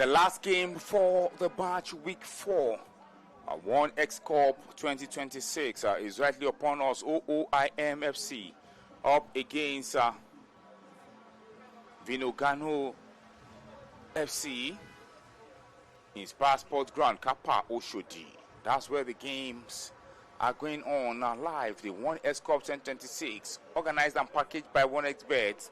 The last game for the match week 4, 1X Cup 2026 is rightly upon us. OOIM FC up against VINO GANO FC in Passport Ground, Kappa Oshodi. That's where the games are going on live. The 1X Cup 2026, organized and packaged by 1xBet.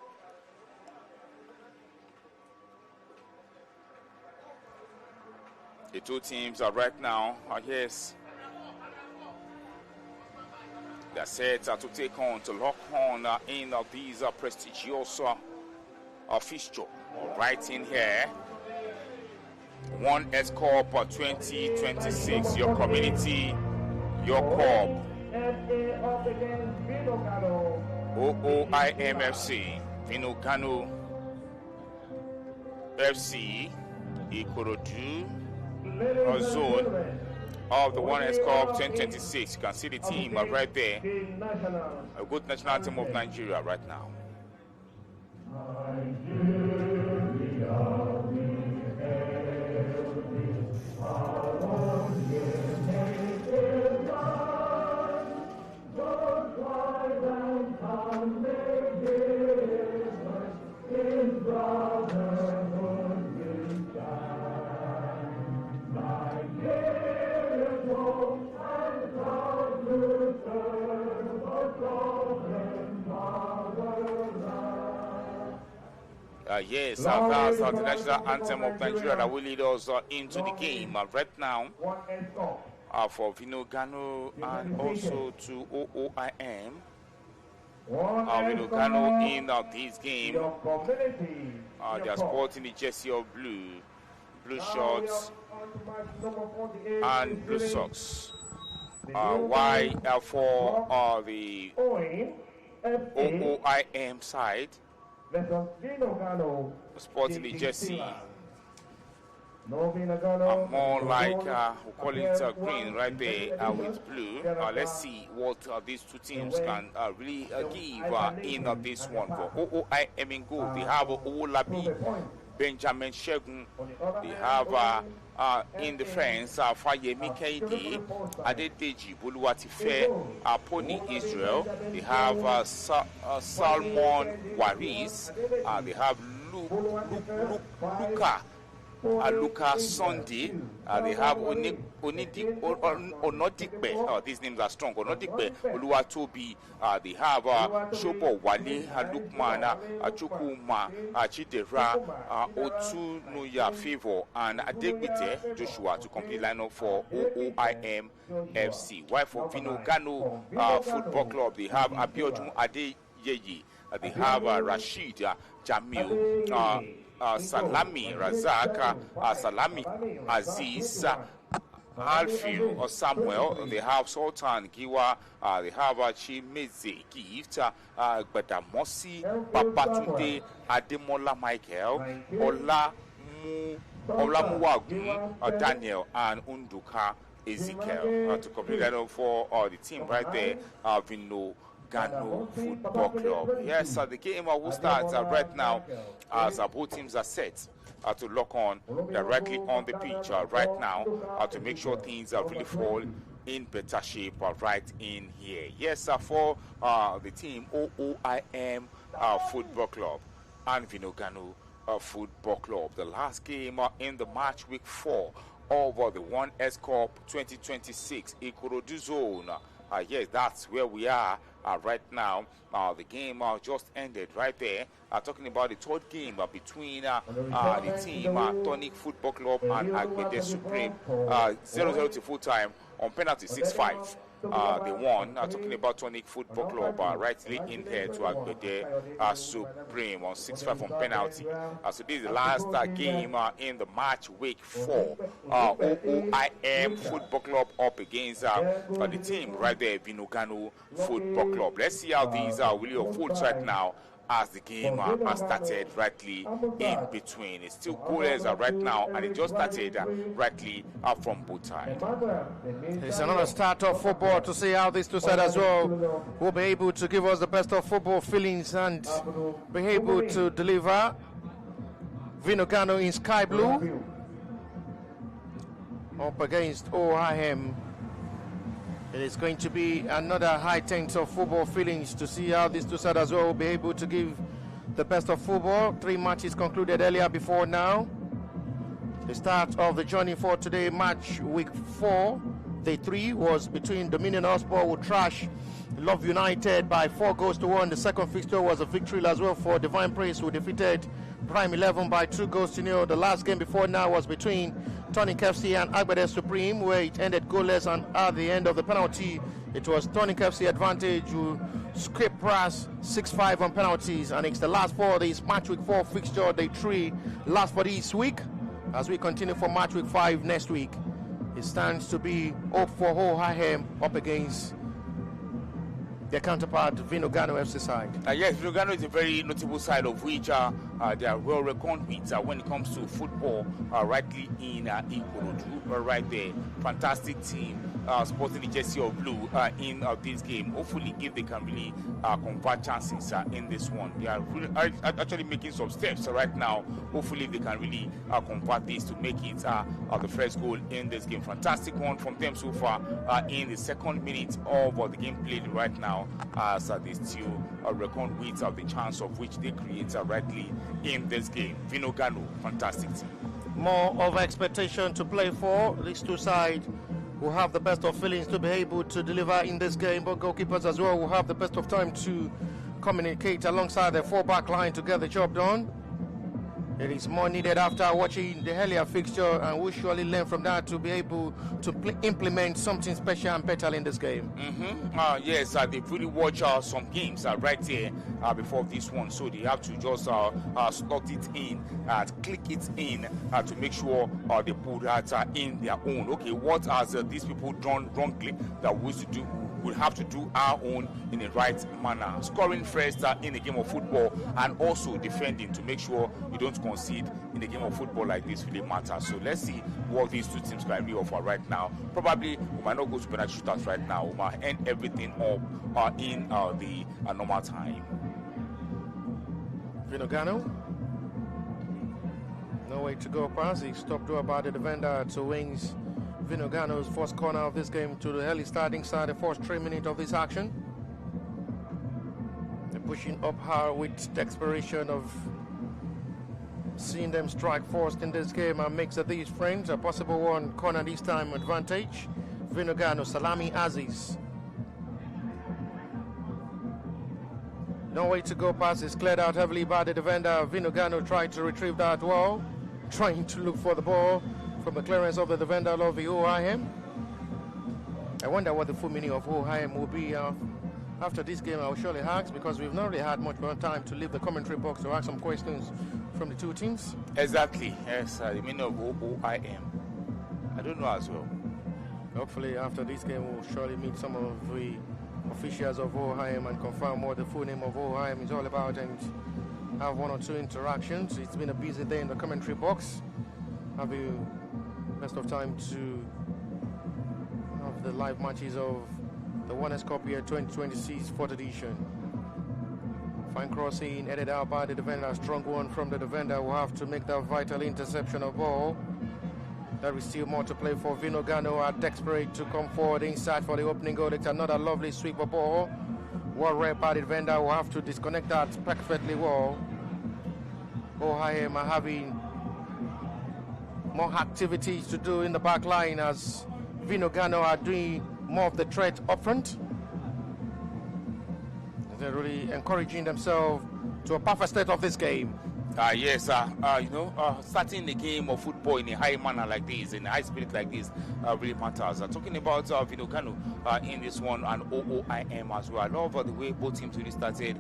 The two teams are right now, yes, they're set to take on, to lock on in these prestigious fixture right in here. 1X Cup 2026, your community, your cup. OOIM FC, VINO GANO FC, Ikorodu zone of the 1X Cup 2026. You can see the team right there. A good national team of Nigeria right now. Yes, that's the national anthem of Nigeria that will lead us into the game right now for VINO GANO and also to OOIM. VINO GANO in this game, they are sporting the jersey of blue shorts and blue socks. Why for the OOIM side, sporting the jersey more like we call it green right there with blue. Let's see what these two teams can really give in this one. For OOIM in goal, they have Olabi Benjamin Shegun. They have in defense Fayemi Kaidi, Adedeji Boluwatife, Pony Israel. They have Salmon Waris. They have Luka Sunday. They have Onodikbe. These names are strong. Onodikbe, Oluwatobi. They have Shobo Wale, Lukman, Chukuma, Chidera, Otunuya Favor, and Adegbite Joshua to complete lineup for OOIM FC. While for VINO GANO Football Club, they have Abiodun Adeyeye. They have Rashid Jamil. Salami Razak, Salami Aziz, Alfio or Samuel. They have Sultan Giwa. They have Chimeze Gift, Badamosi, Babatunde, Ademola Michael, Olamuwagun, Daniel, and Unduka Ezekiel to complete that for the team right there. VINO GANO Football Club. Yes, the game will start right now as both teams are set to lock on directly on the pitch right now to make sure things really fall in better shape right in here. Yes, for the team OOIM Football Club and VINO GANO Football Club. The last game in the match week 4 over the 1X Cup 2026 Ikorodu zone. Yes, that's where we are right now. The game just ended right there. Talking about the third game between the team Tonic Football Club and Agbede Supreme. 0-0 to full time on penalty 6-5. They won. Talking about Tonic Football Club rightly in here to Agbede Supreme on 6-5 on penalty. So this is the last game in the match week 4. OOIM Football Club up against the team right there, VINO GANO Football Club. Let's see how these will unfold right now as the game has started rightly in between. It's still goalless right now, and it just started rightly from both sides. It's another start of football to see how these two sides as well will be able to give us the best of football feelings and be able to deliver. VINO GANO in sky blue, up against OOIM. It is going to be another high tense of football feelings to see how these two sides as well will be able to give the best of football. 3 matches concluded earlier before now. The start of the journey for today, match week 4, day 3, was between Dominion Hotspur who trash Love United by 4 goals to 1. The second fixture was a victory as well for Divine Praise, who defeated Prime 11 by 2 goals to 0. The last game before now was between Tonic FC and Agbede Supreme, where it ended goalless, and at the end of the penalty, it was Tonic FC advantage who scraped past 6-5 on penalties, and it's the last for this match week 4 fixture, day 3, last for this week, as we continue for match week 5 next week. It stands to be hope for OOIM up against their counterpart, VINO GANO FC side. Yes, VINO GANO is a very notable side of which they are well reckoned with when it comes to football, rightly in Ikorodu, right there. Fantastic team, sporting the jersey of blue in this game. Hopefully, if they can really convert chances in this one. They are really, actually making some steps right now. Hopefully, they can really convert this to make it the first goal in this game. Fantastic one from them so far in the second minute of the game played right now. As they still reckon with the chance of which they create rightly in this game. VINO GANO, fantastic team. More of expectation to play for. These two sides will have the best of feelings to be able to deliver in this game, but goalkeepers as well will have the best of time to communicate alongside their 4-back line to get the job done. It is more needed after watching the earlier fixture, and we'll surely learn from that to be able to implement something special and better in this game. Yes, they've really watched some games right here before this one, so they have to just slot it in, click it in to make sure they put that in their own. Okay, what has these people done wrongly that we used to do? We'll have to do our own in the right manner. Scoring first in a game of football, and also defending to make sure you don't concede in a game of football like this really matters. So let's see what these two teams can really offer right now. Probably we might not go to penalty shootouts right now. We might end everything up in the normal time. VINO GANO. No way to go past. He stopped about the defender to wings. VINO GANO's first corner of this game to the early starting side, the first 3 minutes of this action. They're pushing up hard with the desperation of seeing them strike first in this game and makes these friends a possible one corner this time advantage. VINO GANO, Salami Aziz. No way to go past. It's cleared out heavily by the defender. VINO GANO tried to retrieve that wall, trying to look for the ball from the clearance of the defender of the OOIM. I wonder what the full meaning of OOIM will be after this game. I'll surely ask, because we've not really had much more time to leave the commentary box to ask some questions from the two teams. Exactly, yes, the meaning of OOIM. I don't know as well. Hopefully after this game we'll surely meet some of the officials of OOIM and confirm what the full name of OOIM is all about and have 1 or 2 interactions. It's been a busy day in the commentary box. Have you best of time to have the live matches of the Winners' Cup Year 2026 4th edition. Fine crossing, headed out by the defender. Strong one from the defender. Will have to make that vital interception of ball. There is still more to play for. VINO GANO are desperate to come forward inside for the opening goal. It's another lovely sweep of ball. Well read by the defender. Will have to disconnect that perfectly well. OOIM are having more activities to do in the back line as VINO GANO are doing more of the threat up front. They're really encouraging themselves to a perfect state of this game. Yes, starting the game of football in a high manner like this, in a high spirit like this, really matters. Talking about VINO GANO in this one and OOIM as well. I love the way both teams really started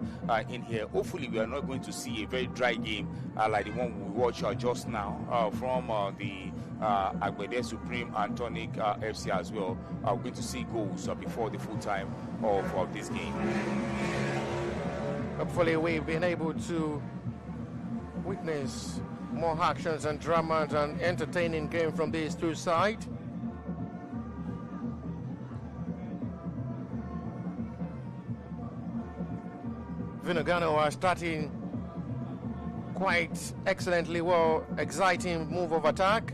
in here. Hopefully, we are not going to see a very dry game like the one we watched just now from the Agbede Supreme and Tonic FC as well. We're going to see goals before the full time of this game. Hopefully, we've been able to witness more actions and dramas and entertaining game from these two sides. VINO GANO are starting quite excellently well, exciting move of attack.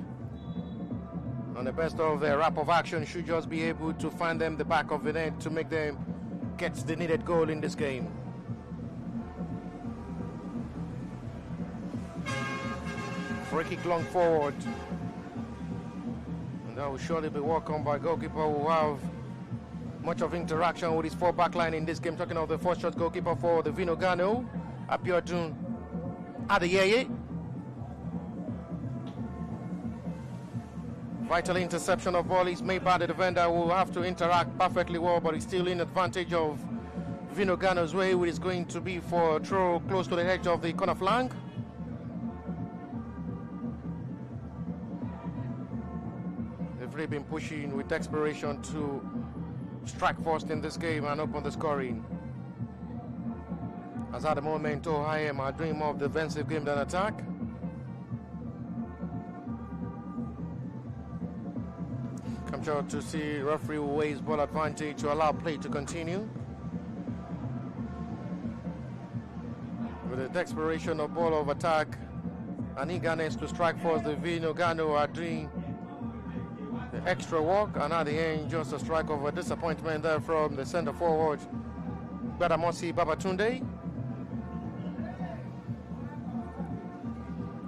And the best of their wrap of action should just be able to find them the back of the net to make them get the needed goal in this game. Free kick long forward. And that will surely be welcomed by goalkeeper who will have much of interaction with his four back line in this game. Talking of the first shot goalkeeper for the VINO GANO, Abiodun Adeyeye. Vital interception of ball is made by the defender, who will have to interact perfectly well, but he's still in advantage of VINO GANO's way, which is going to be for a throw close to the edge of the corner flank. They've really been pushing with desperation to strike first in this game and open the scoring. As at the moment, OOIM are doing more of the defensive game than attack. Capture to see referee weighs ball advantage to allow play to continue. With the desperation of ball of attack and eagerness to strike first, the VINO GANO are doing the extra work, and at the end, just a strike of a disappointment there from the centre forward, Gbadamosi Babatunde.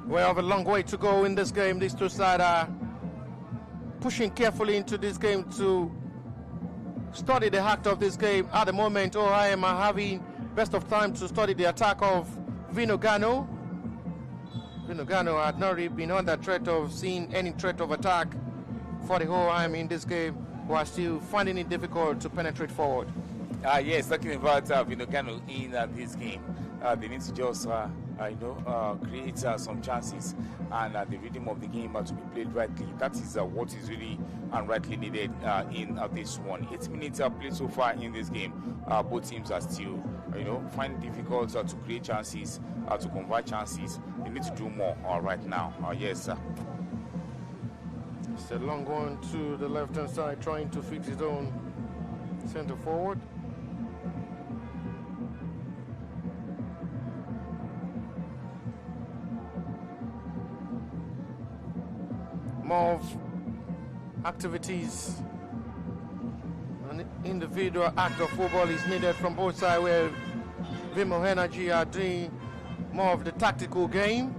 We have a long way to go in this game. These two sides are pushing carefully into this game to study the act of this game. At the moment, OOIM are having best of time to study the attack of VINO GANO. VINO GANO had not really been under threat of seeing any threat of attack for the OOIM in this game, who are still finding it difficult to penetrate forward. Yes, talking about VINO GANO in this game, they need to just create some chances, and the rhythm of the game to be played rightly. That is what is really and rightly needed in this one. 8 minutes played so far in this game. Both teams are still, finding it difficult to create chances, to convert chances. They need to do more right now. Yes, sir. It's a long one to the left-hand side, trying to fix his own centre forward. More of activities and individual act of football is needed from both sides, where Vimo Energy are doing more of the tactical game.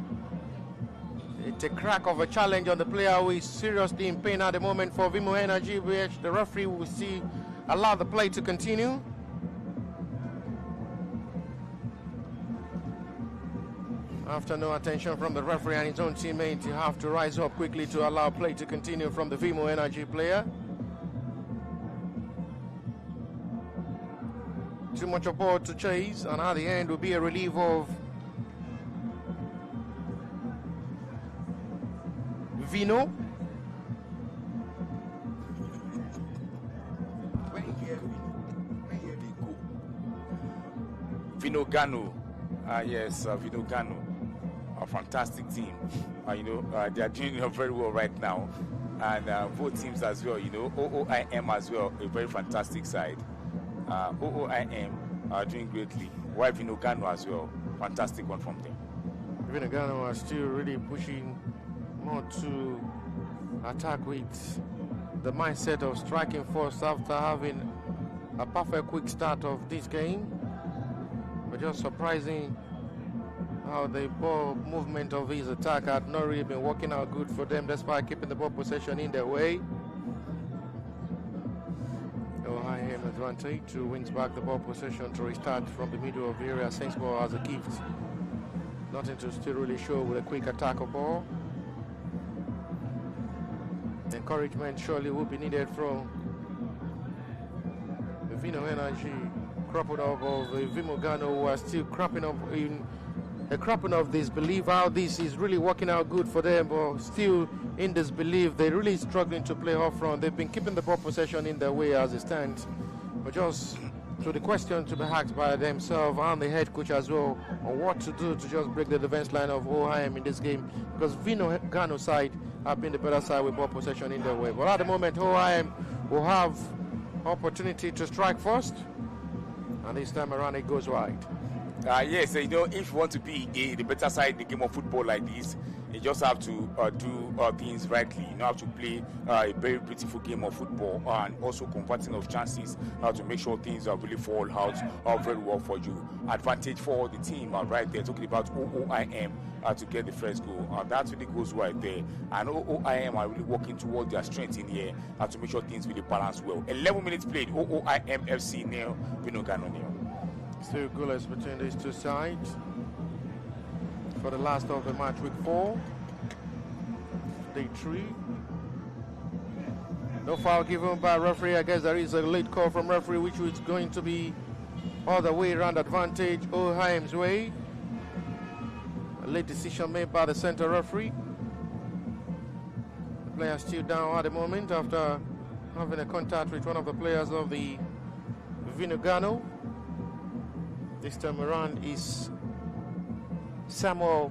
It's a crack of a challenge on the player who is seriously in pain at the moment for Vimo Energy, which the referee will see allow the play to continue. After no attention from the referee and his own teammate, you have to rise up quickly to allow play to continue from the Vimo Energy player. Too much of ball to chase, and at the end will be a relief of VINO. VINO GANO. Yes, VINO GANO. A fantastic team. They are doing very well right now, and both teams as well. OOIM as well, a very fantastic side. OOIM are doing greatly. While VINO GANO as well, fantastic one from them. VINO GANO are still really pushing more to attack with the mindset of striking first after having a perfect quick start of this game. But just surprising how the ball movement of his attack had not really been working out good for them, despite keeping the ball possession in their way. OOIM advantage to wins back the ball possession to restart from the middle of the area. Saints ball as a gift. Nothing to still really show with a quick attack of ball. Encouragement surely will be needed from the VINO Energy, cropping up of the VINO GANO, who are still cropping up in a cropping of disbelief how this is really working out good for them, but still in disbelief. They're really struggling to play off front. They've been keeping the ball possession in their way as it stands. But just to the question to be asked by themselves and the head coach as well on what to do to just break the defense line of OOIM in this game, because VINO GANO side have been the better side with ball possession in their way. But at the moment, OOIM will have opportunity to strike first, and this time around it goes wide. Yes, you know, if you want to be the better side in the game of football like this, you just have to do things rightly. You know, have to play a very beautiful game of football and also converting of chances to make sure things really fall out very well for you. Advantage for the team right there, talking about OOIM to get the first goal. That really goes right there. And OOIM are really working towards their strength in here to make sure things really balance well. 11 minutes played, OOIM FC nil, VINO GANO nil. Still goalless between these two sides for the last of the match, week 4, day 3. No foul given by referee. I guess there is a late call from referee, which is going to be all the way around advantage OOIM's way. A late decision made by the center referee. The player still down at the moment after having a contact with one of the players of the VINO GANO. This time around is Samuel.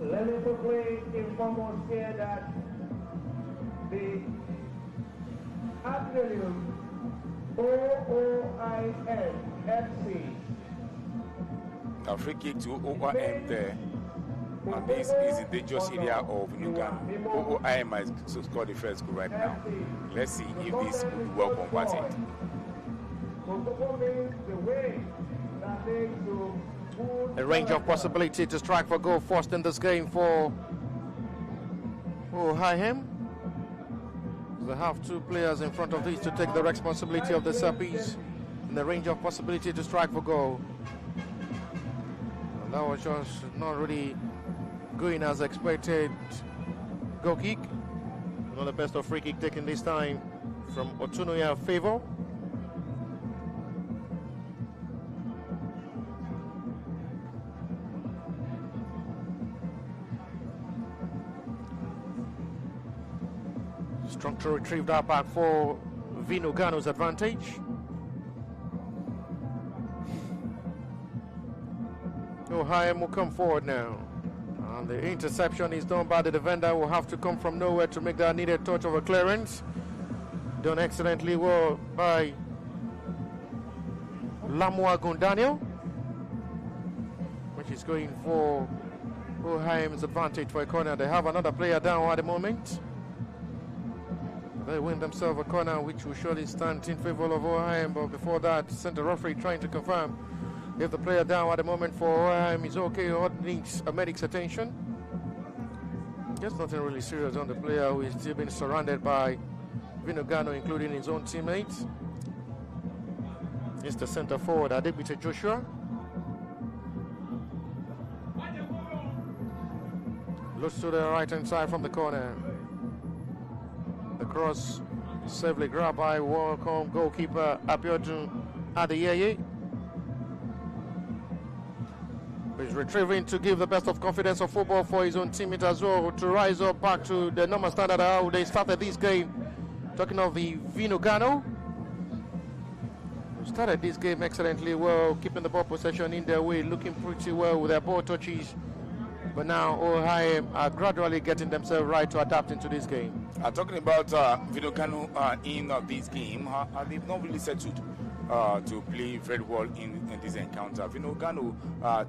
Let me quickly inform us here that the acronym OOIM FC. A free kick to OOIM there. And this is the dangerous area of VINO GANO. OOIM has scored the first goal right now. Let's see if this will be well converted. A range of possibility to strike for goal first in this game for OOIM. They have 2 players in front of these to take the responsibility of the set-piece in the range of possibility to strike for goal. And that was just not really going as expected. Goal kick. Another best of free kick taken this time from Otunoya Favor. Strong to retrieve that back for VINO GANO's advantage. OOIM will come forward now. And the interception is done by the defender. Will have to come from nowhere to make that needed touch of a clearance. Done excellently well by Lamuagun Daniel, which is going for OOIM's advantage for a corner. They have another player down at the moment. They win themselves a corner, which will surely stand in favor of OOIM. But before that, center referee trying to confirm if the player down at the moment for OOIM is okay or needs a medic's attention. There's nothing really serious on the player, who is still being surrounded by VINO GANO, including his own teammates. It's the center forward, Adebite Joshua. Looks to the right-hand side from the corner. The cross safely grabbed by welcome goalkeeper Abiodun Adeyeye. He's retrieving to give the best of confidence of football for his own teammate as well, to rise up back to the normal standard how they started this game. Talking of the VINO GANO, who started this game excellently well, keeping the ball possession in their way, looking pretty well with their ball touches. But now OOIM are gradually getting themselves right to adapt into this game. Talking about VINO GANO in this game, they've not really settled to play very well in this encounter. VINO GANO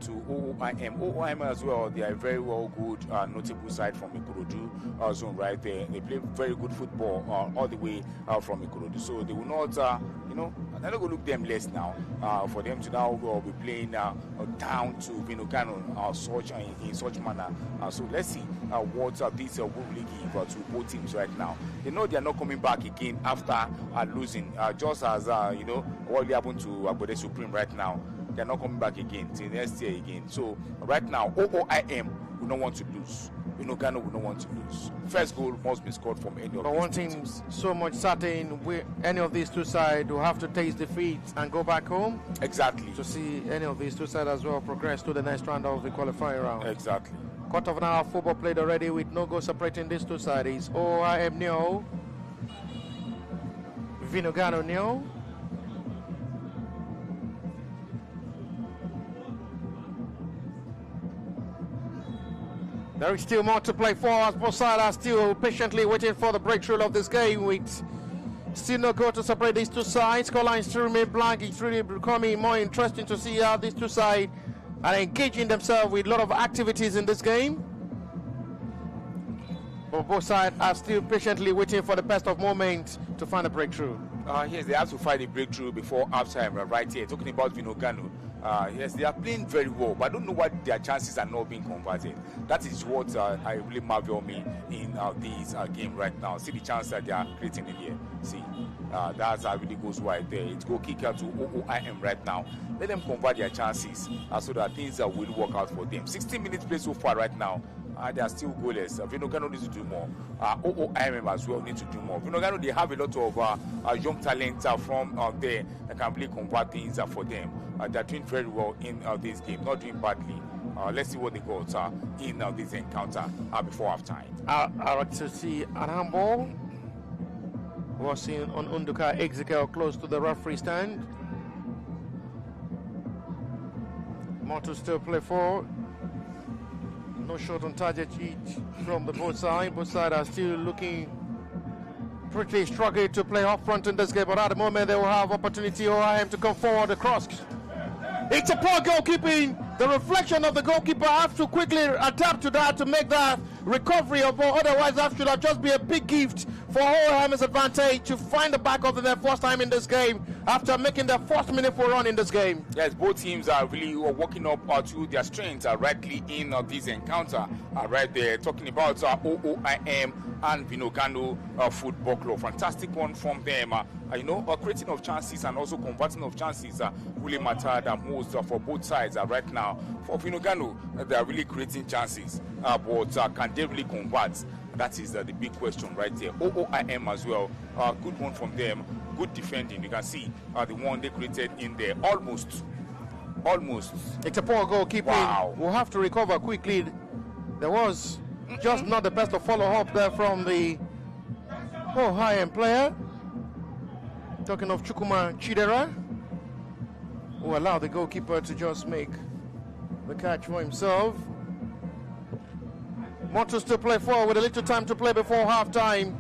to OOIM. OOIM as well, they are very well good, notable side from Ikorodu zone right there. They play very good football all the way from Ikorodu. So they will not, they're not going to look them less now. For them to now be playing down to VINO GANO in such manner. So let's see what this will really give to both teams right now. They know they are not coming back again after losing, just as what will happen to Abode Supreme right now. They're not coming back again till next year again. So right now, OOIM will not want to lose. VINO GANO will not want to lose. First goal must be scored from any of but these one thing teams. So much certain, any of these two sides will have to taste defeat and go back home. Exactly. To see any of these two sides as well progress to the next round of the qualifying round. Exactly. Quarter of an hour football played already with no goal separating these two sides. It's OOIM nil, VINO GANO nil. There is still more to play for as both sides are still patiently waiting for the breakthrough of this game with Still no goal to separate these two sides. Scorelines still remain blank. It's really becoming more interesting to see how these two sides are engaging themselves with a lot of activities in this game. But both sides are still patiently waiting for the best of moments to find a breakthrough. Yes, they have to find a breakthrough before halftime, right here. Talking about VINO GANO. Yes, they are playing very well, but I don't know why their chances are not being converted. That is what I really marvel me in this game right now. See the chance that they are creating in here. See, that's how it really goes wide there. It's goal kicker to OOIM right now. Let them convert their chances so that things will work out for them. 16 minutes play so far right now. They are still goalless. VINO GANO needs to do more. OOIM as well need to do more. VINO GANO, they have a lot of young talent from there that can really convert things for them. They're doing very well in this game, not doing badly. Let's see what the goals are in this encounter before halftime. I like to see an handball. Was seen on Unduka Ezekiel close to the referee stand. More to still play for. No shot on target each from the both sides. Both sides are still looking pretty struggling to play up front in this game, but at the moment they will have opportunity OOIM to come forward across. It's a poor goalkeeping. The reflection of the goalkeeper have to quickly adapt to that to make that recovery of ball. Otherwise, that should have just been a big gift for OOIM's advantage to find the back of their first time in this game after making their first meaningful run in this game. Yes, both teams are really working up to their strengths rightly in this encounter. Right there, talking about OOIM and VINO GANO Football Club. Fantastic one from them. Creating of chances and also converting of chances really matter the most for both sides right now. For VINO GANO, they are really creating chances, but can they really convert? That is the big question right there. OOIM as well, good one from them, good defending. You can see the one they created in there, almost. It's a poor goalkeeping. Wow. We'll have to recover quickly. There was just not the best of follow-up there from the OOIM player. Talking of Chukwuma Chidera, who allowed the goalkeeper to just make the catch for himself. Motos to play forward with a little time to play before halftime.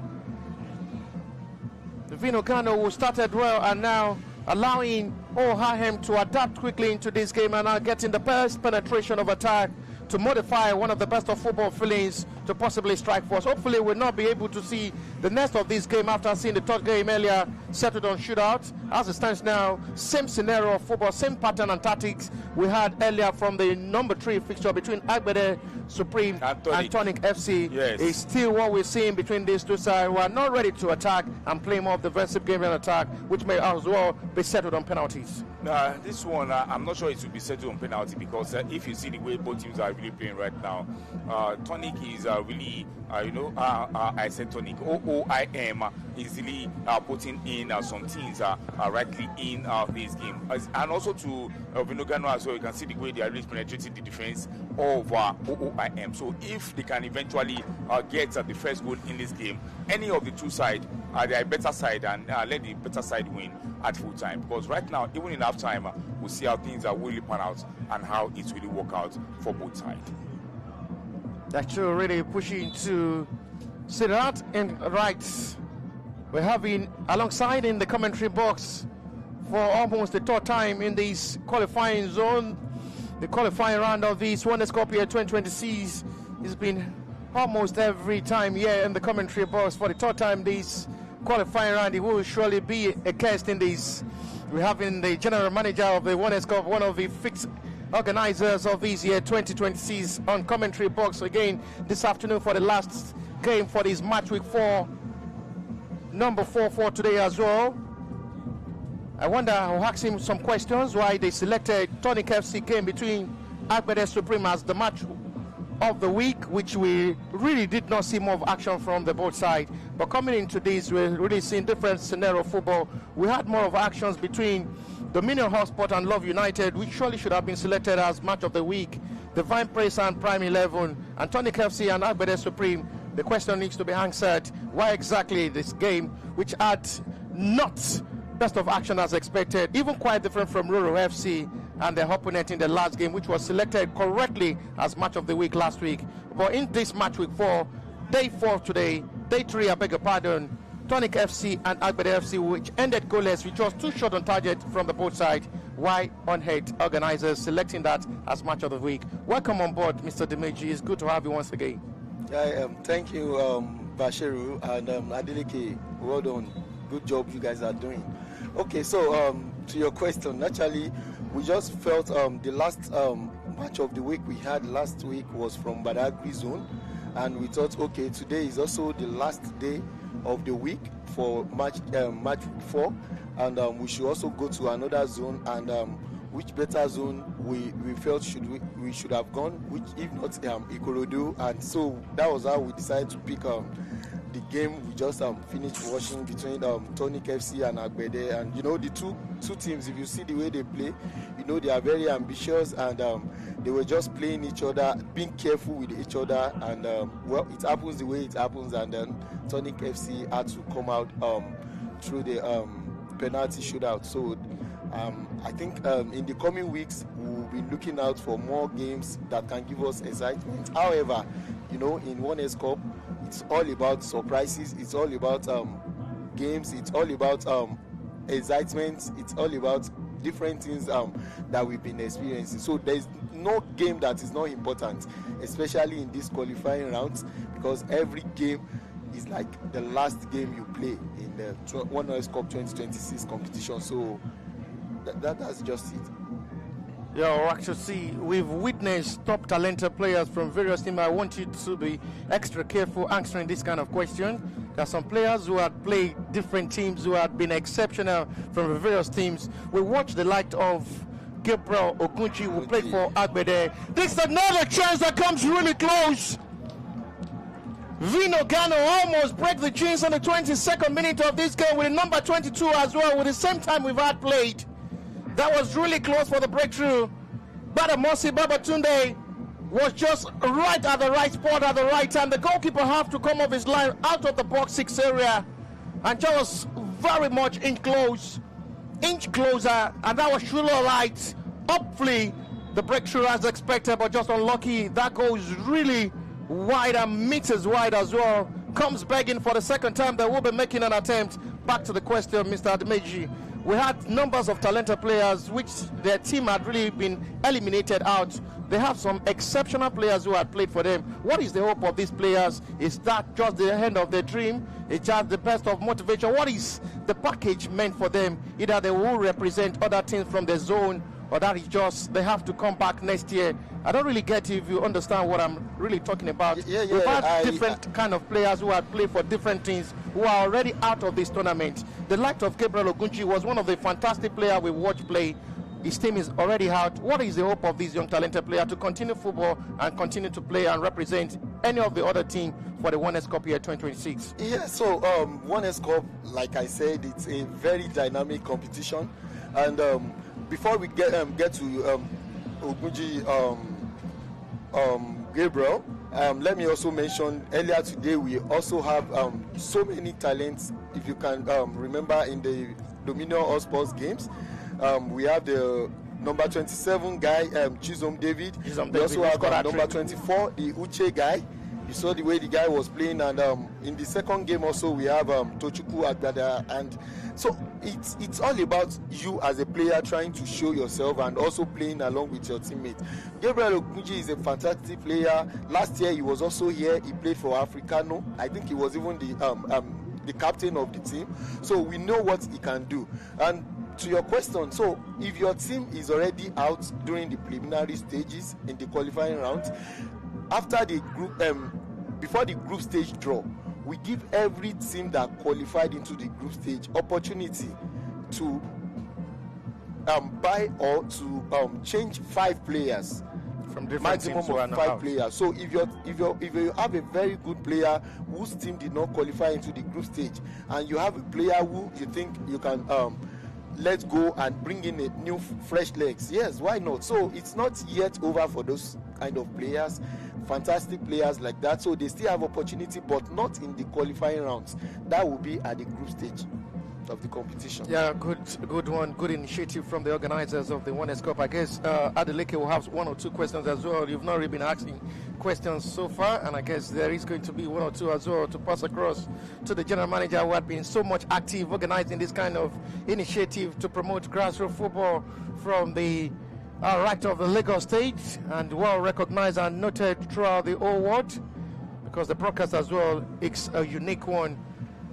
VINO GANO, who started well, and now allowing OOIM to adapt quickly into this game and now getting the best penetration of attack to modify one of the best of football feelings to possibly strike force. Hopefully we'll not be able to see the next of this game after seeing the third game earlier settled on shootout. As it stands now, same scenario of football, same pattern and tactics we had earlier from the number 3 fixture between Agbede Supreme and Tonic FC. Yes. It's still what we're seeing between these two sides who are not ready to attack and play more of the defensive game and attack, which may as well be settled on penalties. This one, I'm not sure it will be settled on penalty because if you see the way both teams are really playing right now, Tonic is really, I said Tonic, OOIM is really putting in some things rightly in this game. And also to VINO GANO as well, you can see the way they are really penetrating the defense of OOIM. So if they can eventually get the first goal in this game, any of the two sides, they are a better side and let the better side win at full time. Because right now, even in half time, we'll see how things are really pan out and how it really work out for both sides. That's true, really pushing to see that and right. We're having alongside in the commentary box for almost the third time in this qualifying zone. The qualifying round of this Wonders Cup year 2026 has been almost every time here in the commentary box. For the third time this qualifying round, it will surely be a guest in this. We're having the general manager of the Wonders Cup, one of the fixed organizers of this year 2026 on commentary box again this afternoon for the last game for this match week 4, number 4 for today as well. I wonder, I'll ask him some questions why they selected Tonic FC game between Agbede Supreme as the match of the week, which we really did not see more of action from the both sides. But coming into this, we're really seeing different scenario of football. We had more of actions between Dominion Hotspur and Love United, which surely should have been selected as match of the week. Divine Praise and Prime 11, and Tonic FC and Agbede Supreme. The question needs to be answered, why exactly this game, which had not best of action as expected, even quite different from Roro FC and their opponent in the last game, which was selected correctly as match of the week last week. But in this match week 4, day 4 today, day 3, I beg your pardon, Tonic FC and Agbede FC, which ended goalless with just 2 shots on target from the both sides. Why on head organizers selecting that as match of the week? Welcome on board, Mr. Dimeji. It's good to have you once again. Thank you, Bashiru and Adeleke. Well done. Good job you guys are doing. Okay, so to your question, naturally, we just felt the last match of the week we had last week was from Badagry zone, and we thought, okay, today is also the last day of the week for match week 4, and we should also go to another zone, and which better zone we felt we should have gone, which if not Ikorodu, and so that was how we decided to pick the game we just finished watching between Tonic FC and Agbede. And you know, the two teams, if you see the way they play, you know they are very ambitious, and they were just playing each other, being careful with each other, and well, it happens the way it happens, and then Tonic FC had to come out through the penalty shootout. So I think in the coming weeks we'll be looking out for more games that can give us excitement. However, you know, in 1S Cup, it's all about surprises, it's all about games, it's all about excitement, it's all about different things that we've been experiencing. So there's no game that is not important, especially in these qualifying rounds, because every game is like the last game you play in the 1S Cup 2026 competition. So that's just it. Yeah, actually, we've witnessed top talented players from various teams. I want you to be extra careful answering this kind of question. There are some players who had played different teams, who had been exceptional from the various teams. We watched the light of Gabriel Ogunchi, who played for Agbede. This is another chance that comes really close. VINO GANO almost break the chains on the 22nd minute of this game with the number 22 as well, with the same time we've had played. That was really close for the breakthrough. Badamosi Babatunde was just right at the right spot at the right time. The goalkeeper had to come off his line out of the box 6 area, and just very much inch closer, and that was truly right. Hopefully the breakthrough as expected, but just unlucky. That goes really wide and meters wide as well. Comes begging for the second time. They will be making an attempt. Back to the question, Mr. Ademeji. We had numbers of talented players which their team had really been eliminated out. They have some exceptional players who had played for them. What is the hope of these players? Is that just the end of their dream? It's just the best of motivation? What is the package meant for them? Either they will represent other teams from the zone, or that is just they have to come back next year. I don't really get if you understand what I'm really talking about. We've had different kind of players who have played for different teams who are already out of this tournament. The likes of Gabriel Ogunchi was one of the fantastic players we watched play. His team is already out. What is the hope of this young talented player to continue football and continue to play and represent any of the other team for the 1S Cup year 2026? Yeah, so 1S Cup, like I said, it's a very dynamic competition, and before we get to Ogunji Gabriel, let me also mention earlier today we also have so many talents. If you can remember in the Dominion All Sports games, we have the number 27 guy, Chizom David. We also have number 24, the Uche guy. You saw the way the guy was playing, and in the second game also we have Tochukwu Agbada, and so it's all about you as a player trying to show yourself and also playing along with your teammates. Gabriel Ogunji is a fantastic player. Last year he was also here. He played for Africano. I think he was even the captain of the team. So we know what he can do. And to your question, so if your team is already out during the preliminary stages in the qualifying rounds, after the group, before the group stage draw, we give every team that qualified into the group stage opportunity to buy or to change 5 players from different maximum teams of 5 players. So if you have a very good player whose team did not qualify into the group stage, and you have a player who you think you can let go and bring in a new fresh legs, yes, why not? So it's not yet over for those kind of players, fantastic players like that. So they still have opportunity, but not in the qualifying rounds. That will be at the group stage. the competition. Yeah, good one, good initiative from the organizers of the Winners Cup. I guess Adeleke will have one or two questions as well. You've not really been asking questions so far, and I guess there is going to be one or two as well to pass across to the general manager who had been so much active organizing this kind of initiative to promote grassroots football from the right of the Lagos state, and well recognized and noted throughout the whole world, because the broadcast as well is a unique one.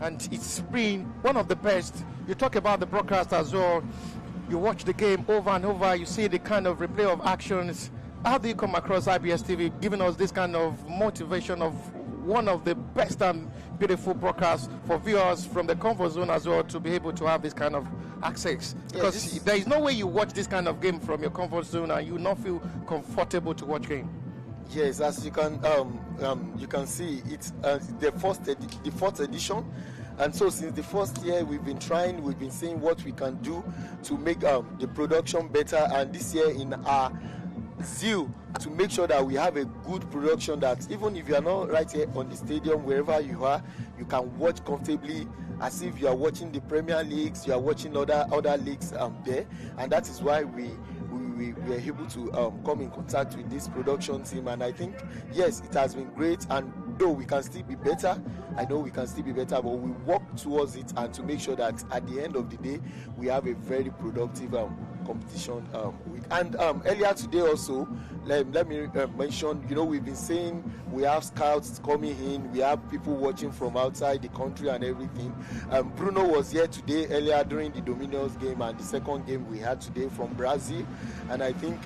And it's been one of the best. You talk about the broadcast as well. You watch the game over and over. You see the kind of replay of actions. How do you come across IBS TV giving us this kind of motivation of one of the best and beautiful broadcasts for viewers from the comfort zone as well to be able to have this kind of access? Because there is no way you watch this kind of game from your comfort zone and you not feel comfortable to watch game. Yes, as you can see, it's the fourth edition, and so since the first year we've been seeing what we can do to make the production better, and this year in our zeal to make sure that we have a good production, that even if you are not right here on the stadium, wherever you are, you can watch comfortably as if you are watching the Premier Leagues, you are watching other leagues there, and that is why we are able to come in contact with this production team. And I think, yes, it has been great, and though we can still be better, I know we can still be better, but we work towards it, and to make sure that at the end of the day we have a very productive competition week. And earlier today also, let me mention, we've been saying we have scouts coming in, we have people watching from outside the country and everything. Bruno was here today earlier during the Dominions game and the second game we had today from Brazil, and I think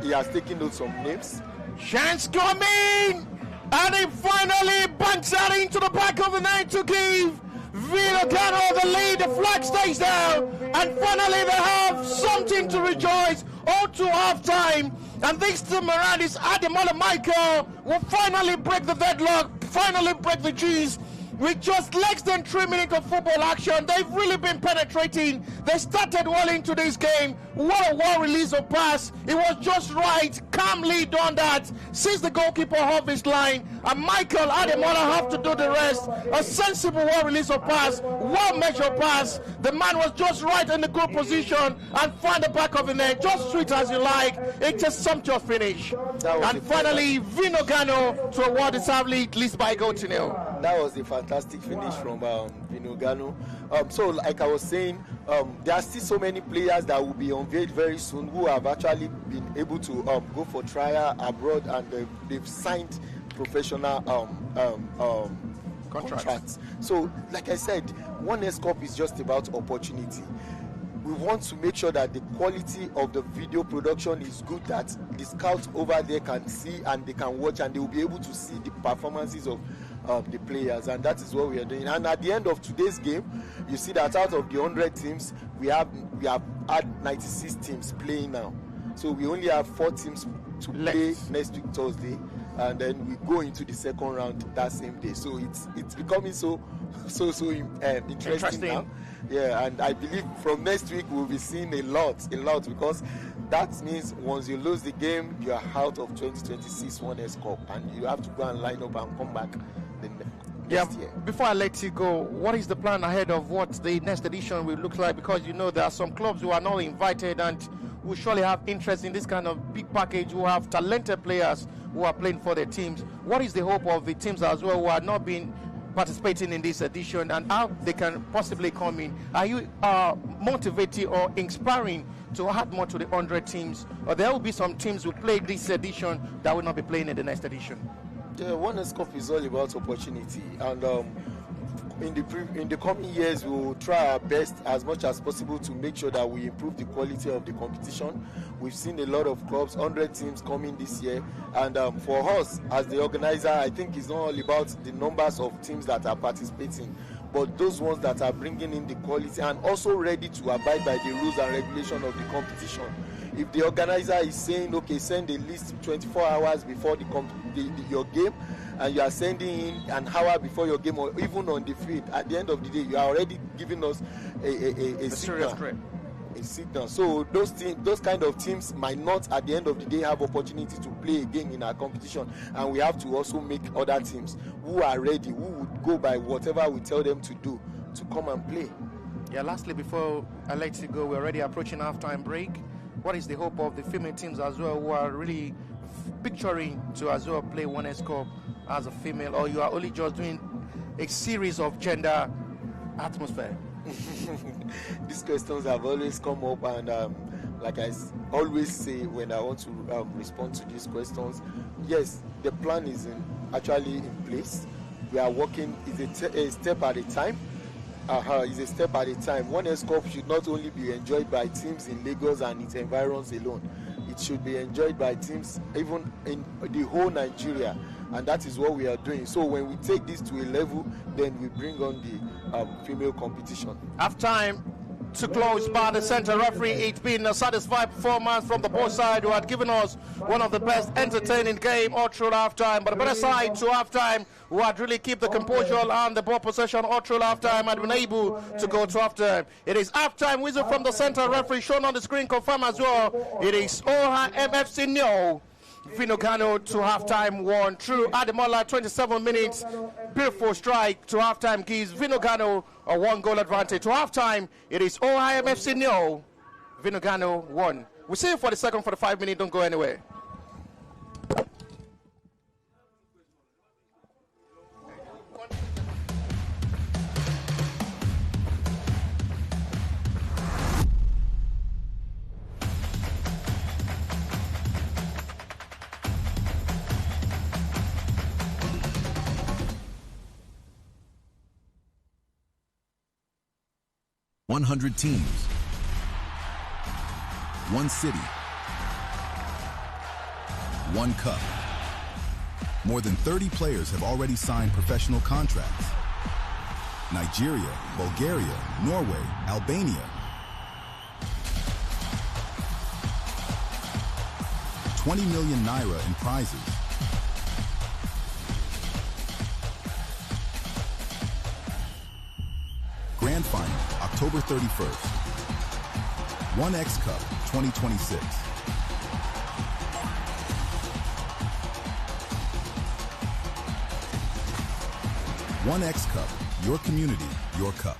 he has taken note some names. Chance coming, and he finally banks out into the back of the net to give VINO GANO the lead. The flag stays down, and finally they have something to rejoice all to half time. And this time around is Ademola Michael will finally break the deadlock, finally break the G's. With just less than 3 minutes of football action, they've really been penetrating. They started well into this game. What a well release of pass. It was just right, calmly done that. Since the goalkeeper off his line, and Michael Ademola have to do the rest. A sensible well release of pass, well measured pass. The man was just right in the good position and found the back of the net. Just sweet as you like. It's a sumptuous finish. And finally, VINO GANO to award its lead, least by a goal to nil. That was a fantastic finish from VINO GANO. So, like I was saying, there are still so many players that will be unveiled very soon who have actually been able to go for trial abroad, and they've signed professional contracts. So, like I said, Winners Cup is just about opportunity. We want to make sure that the quality of the video production is good, that the scouts over there can see and they can watch, and they will be able to see the performances of the players, and that is what we are doing. And at the end of today's game, you see that out of the 100 teams, we have had 96 teams playing now. So we only have 4 teams to play next week Thursday, and then we go into the second round that same day. So it's becoming so interesting now. Yeah, and I believe from next week we'll be seeing a lot, because that means once you lose the game, you are out of 2026 Winners Cup, and you have to go and line up and come back the next year. Before I let you go, what is the plan ahead of what the next edition will look like? Because there are some clubs who are not invited and will surely have interest in this kind of big package, who have talented players who are playing for their teams. What is the hope of the teams as well who are not being participating in this edition, and how they can possibly come in? Are you motivated or inspiring to add more to the 100 teams, or there will be some teams who play this edition that will not be playing in the next edition? The Winners Cup is all about opportunity, and in the coming years we will try our best as much as possible to make sure that we improve the quality of the competition. We've seen a lot of clubs, 100 teams coming this year, and for us as the organizer, I think it's not all about the numbers of teams that are participating, but those ones that are bringing in the quality and also ready to abide by the rules and regulation of the competition. If the organizer is saying, okay, send a list 24 hours before your game, and you are sending in an hour before your game, or even on the field, at the end of the day, you are already giving us a signal. So those kind of teams might not, at the end of the day, have opportunity to play again in our competition, and we have to also make other teams who are ready, who would go by whatever we tell them to do, to come and play. Yeah, lastly, before I let you go, we're already approaching halftime break. What is the hope of the female teams as well, who are really picturing to as well play Winners Cup as a female, or you are only just doing a series of gender atmosphere? These questions have always come up, and like I always say when I want to respond to these questions, yes, the plan is actually in place. We are working a step at a time. Is a step at a time. Winners Cup should not only be enjoyed by teams in Lagos and its environs alone. It should be enjoyed by teams even in the whole Nigeria, and that is what we are doing. So when we take this to a level, then we bring on the female competition. Half time to close by the center referee. It's been a satisfied performance from the both side, who had given us one of the best entertaining game all through halftime. But the better side to halftime, who had really kept the composure and the ball possession all through halftime, had been able to go to halftime. It is halftime whistle from the center referee shown on the screen, confirm as well. It is OOIM nil. VINO GANO to halftime 1 through Ademola, 27 minutes. Beautiful strike to halftime gives VINO GANO a 1-goal advantage. To halftime, it is OOIM nil, VINO GANO 1. We'll see you for the second 45 minutes. Don't go anywhere. $100 teams, 1 city, 1 cup. More than 30 players have already signed professional contracts. Nigeria, Bulgaria, Norway, Albania. 20 million naira in prizes. Grand Final, October 31st. 1X Cup 2026. One X Cup, your community, your cup.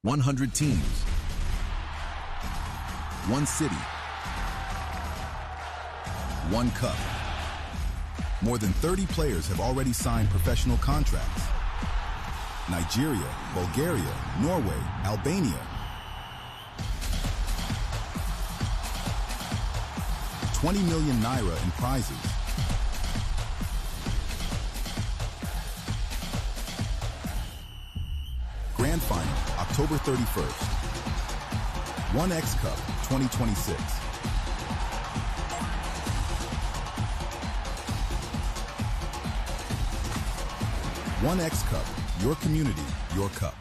$100 teams, 1 city, 1 cup. More than 30 players have already signed professional contracts. Nigeria, Bulgaria, Norway, Albania. 20 million naira in prizes. Grand Final, October 31st. 1X Cup 2026. One X Cup, your community, your cup.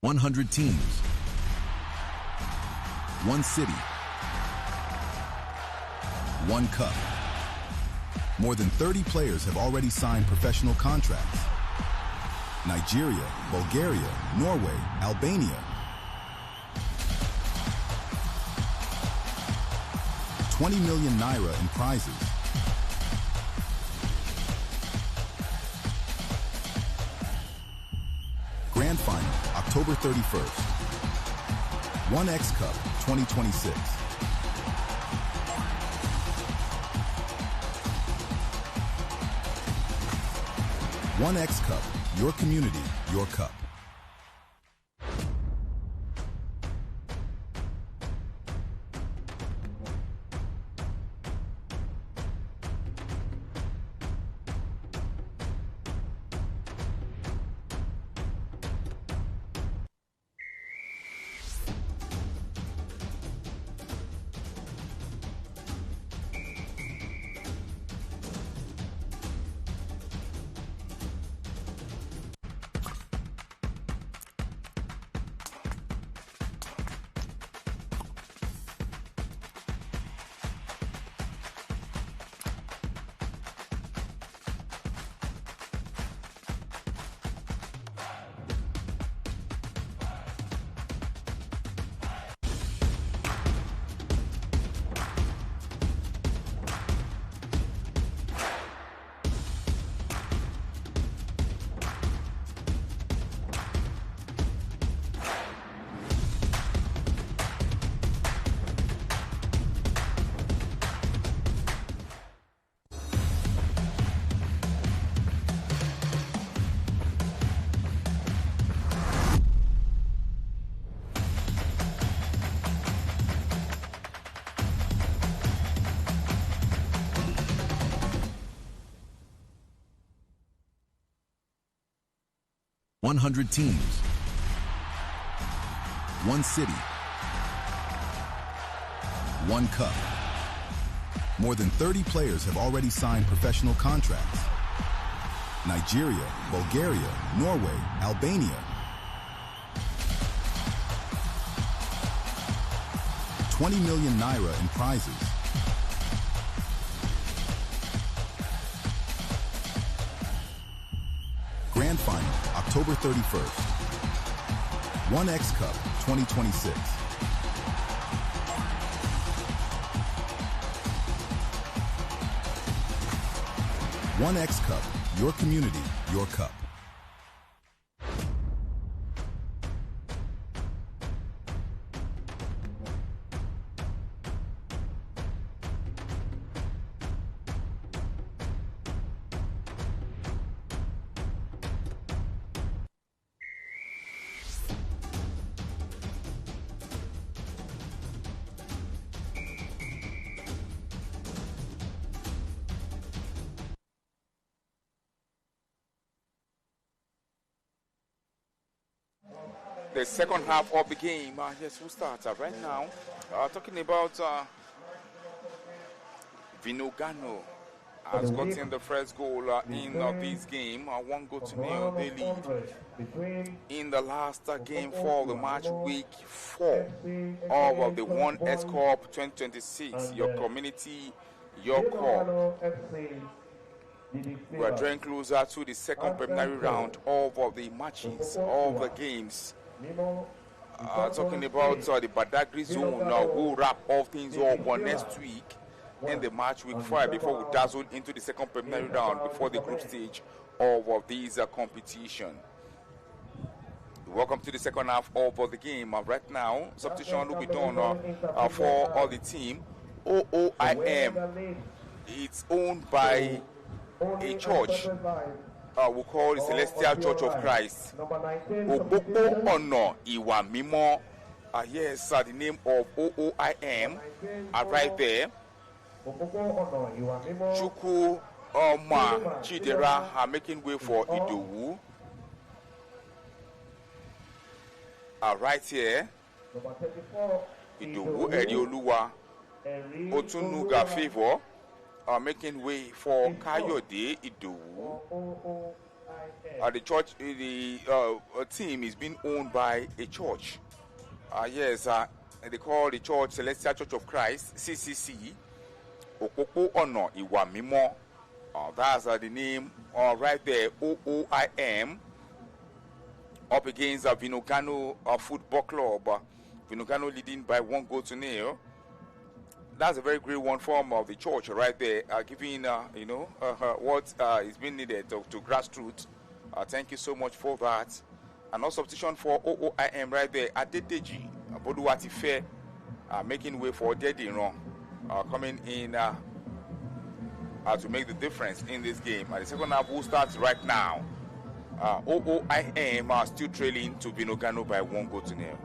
100 teams. 1 city. 1 cup. More than 30 players have already signed professional contracts. Nigeria, Bulgaria, Norway, Albania. 20 million naira in prizes. Grand Final, October 31st. 1X Cup 2026. One X Cup, your community, your cup. $100 teams. 1 city. 1 cup. More than 30 players have already signed professional contracts. Nigeria, Bulgaria, Norway, Albania. 20 million naira in prizes. Grand Final, October 31st. 1X Cup 2026. One X Cup, your community, your cup. The second half of the game. Yes, we'll start right now. Talking about VINO GANO has gotten the first goal in this game. 1-0 they lead. In the last game for the match week 4 of the 1S Cup 2026. Your community, your cup. We are drawing closer to the second preliminary round of the matches, of the games. Talking about the Badagry zone, we'll wrap all things up next week in the match week 5 before we dazzle into the second preliminary round before the group stage of this competition. Welcome to the second half of the game. Right now, substitution will be done for all the team. OOIM, it's owned by a church we call the Celestial Church of Christ. Ogbogbo Ono Iwa Mimo. Yes, the name of OOIM right there. Chuku Oma Chidera are making way for Idowu. Right here, Idowu Erioluwa Otunuga Favor are making way for Kayode Idowu. The church, the team is being owned by a church. Yes, they call the church Celestial Church of Christ, CCC. Okoko Ono Iwa Mimo. That's the name right there, OOIM. Up against VINO GANO Football Club. VINO GANO leading by 1-0. That's a very great one form of the church right there, giving what is being needed to grassroots. Thank you so much for that. And no substitution for OOIM right there. Adedeji Boduwati Fair, making way for Dedi Wrong, coming in to make the difference in this game. The second half will start right now. OOIM are still trailing to VINO GANO by 1-0.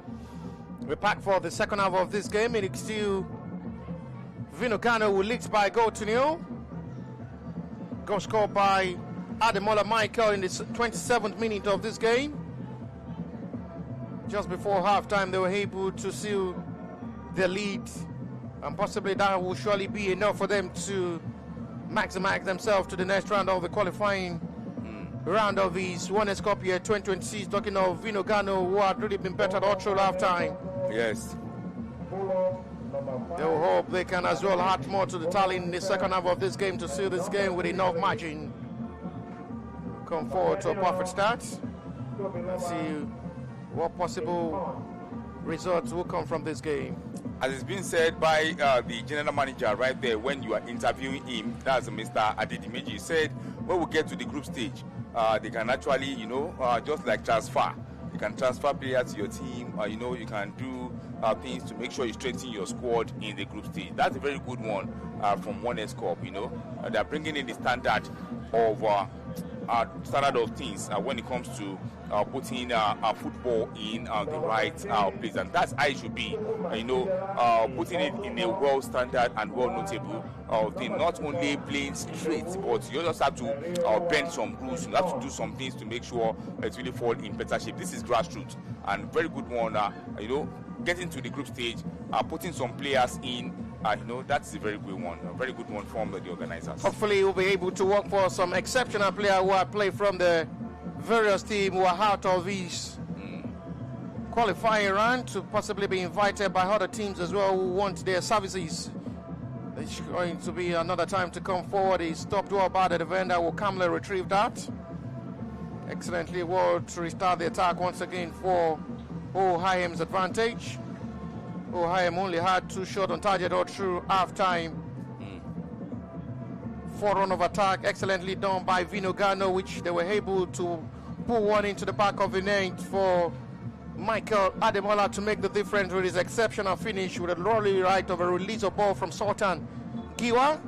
We're back for the second half of this game. It's still VINO GANO will lead by 0-0. Goal scored by Ademola Michael in the 27th minute of this game. Just before halftime, they were able to seal their lead, and possibly that will surely be enough for them to maximize themselves to the next round of the qualifying round of his Winners' Cup year 2026. Talking of VINO GANO, who had really been better all through halftime. Yes. They will hope they can as well add more to the tally in the second half of this game to seal this game with enough margin. Come forward to a perfect start. Let's see what possible results will come from this game. As it's been said by the general manager right there when you are interviewing him, that's Mr. Adedimeji, he said when we get to the group stage, they can actually, just like transfer. You can transfer players to your team, you can do things to make sure you strengthen your squad in the group stage. That's a very good one from Winners' Cup, they're bringing in the standard of things when it comes to putting football in the right place, and that's how it should be. Putting it in a well standard and well notable thing. Not only playing straight, but you just have to bend some rules. You have to do some things to make sure it really fall in better shape. This is grassroots and very good one. Getting to the group stage, putting some players in. That's a very good one. A very good one from the organizers. Hopefully, we'll be able to work for some exceptional players who are played from the various teams who are out of his qualifying run to possibly be invited by other teams as well who want their services. It's going to be another time to come forward. He stopped well by the defender, will calmly retrieve that. Excellently well to restart the attack once again for OOIM's advantage. OOIM only had 2 shots on target all through half-time. 4 run of attack, excellently done by VINO GANO, which they were able to pull one into the back of the net for Michael Ademola to make the difference with his exceptional finish with a lowly right of a release of ball from Sultan Giwa.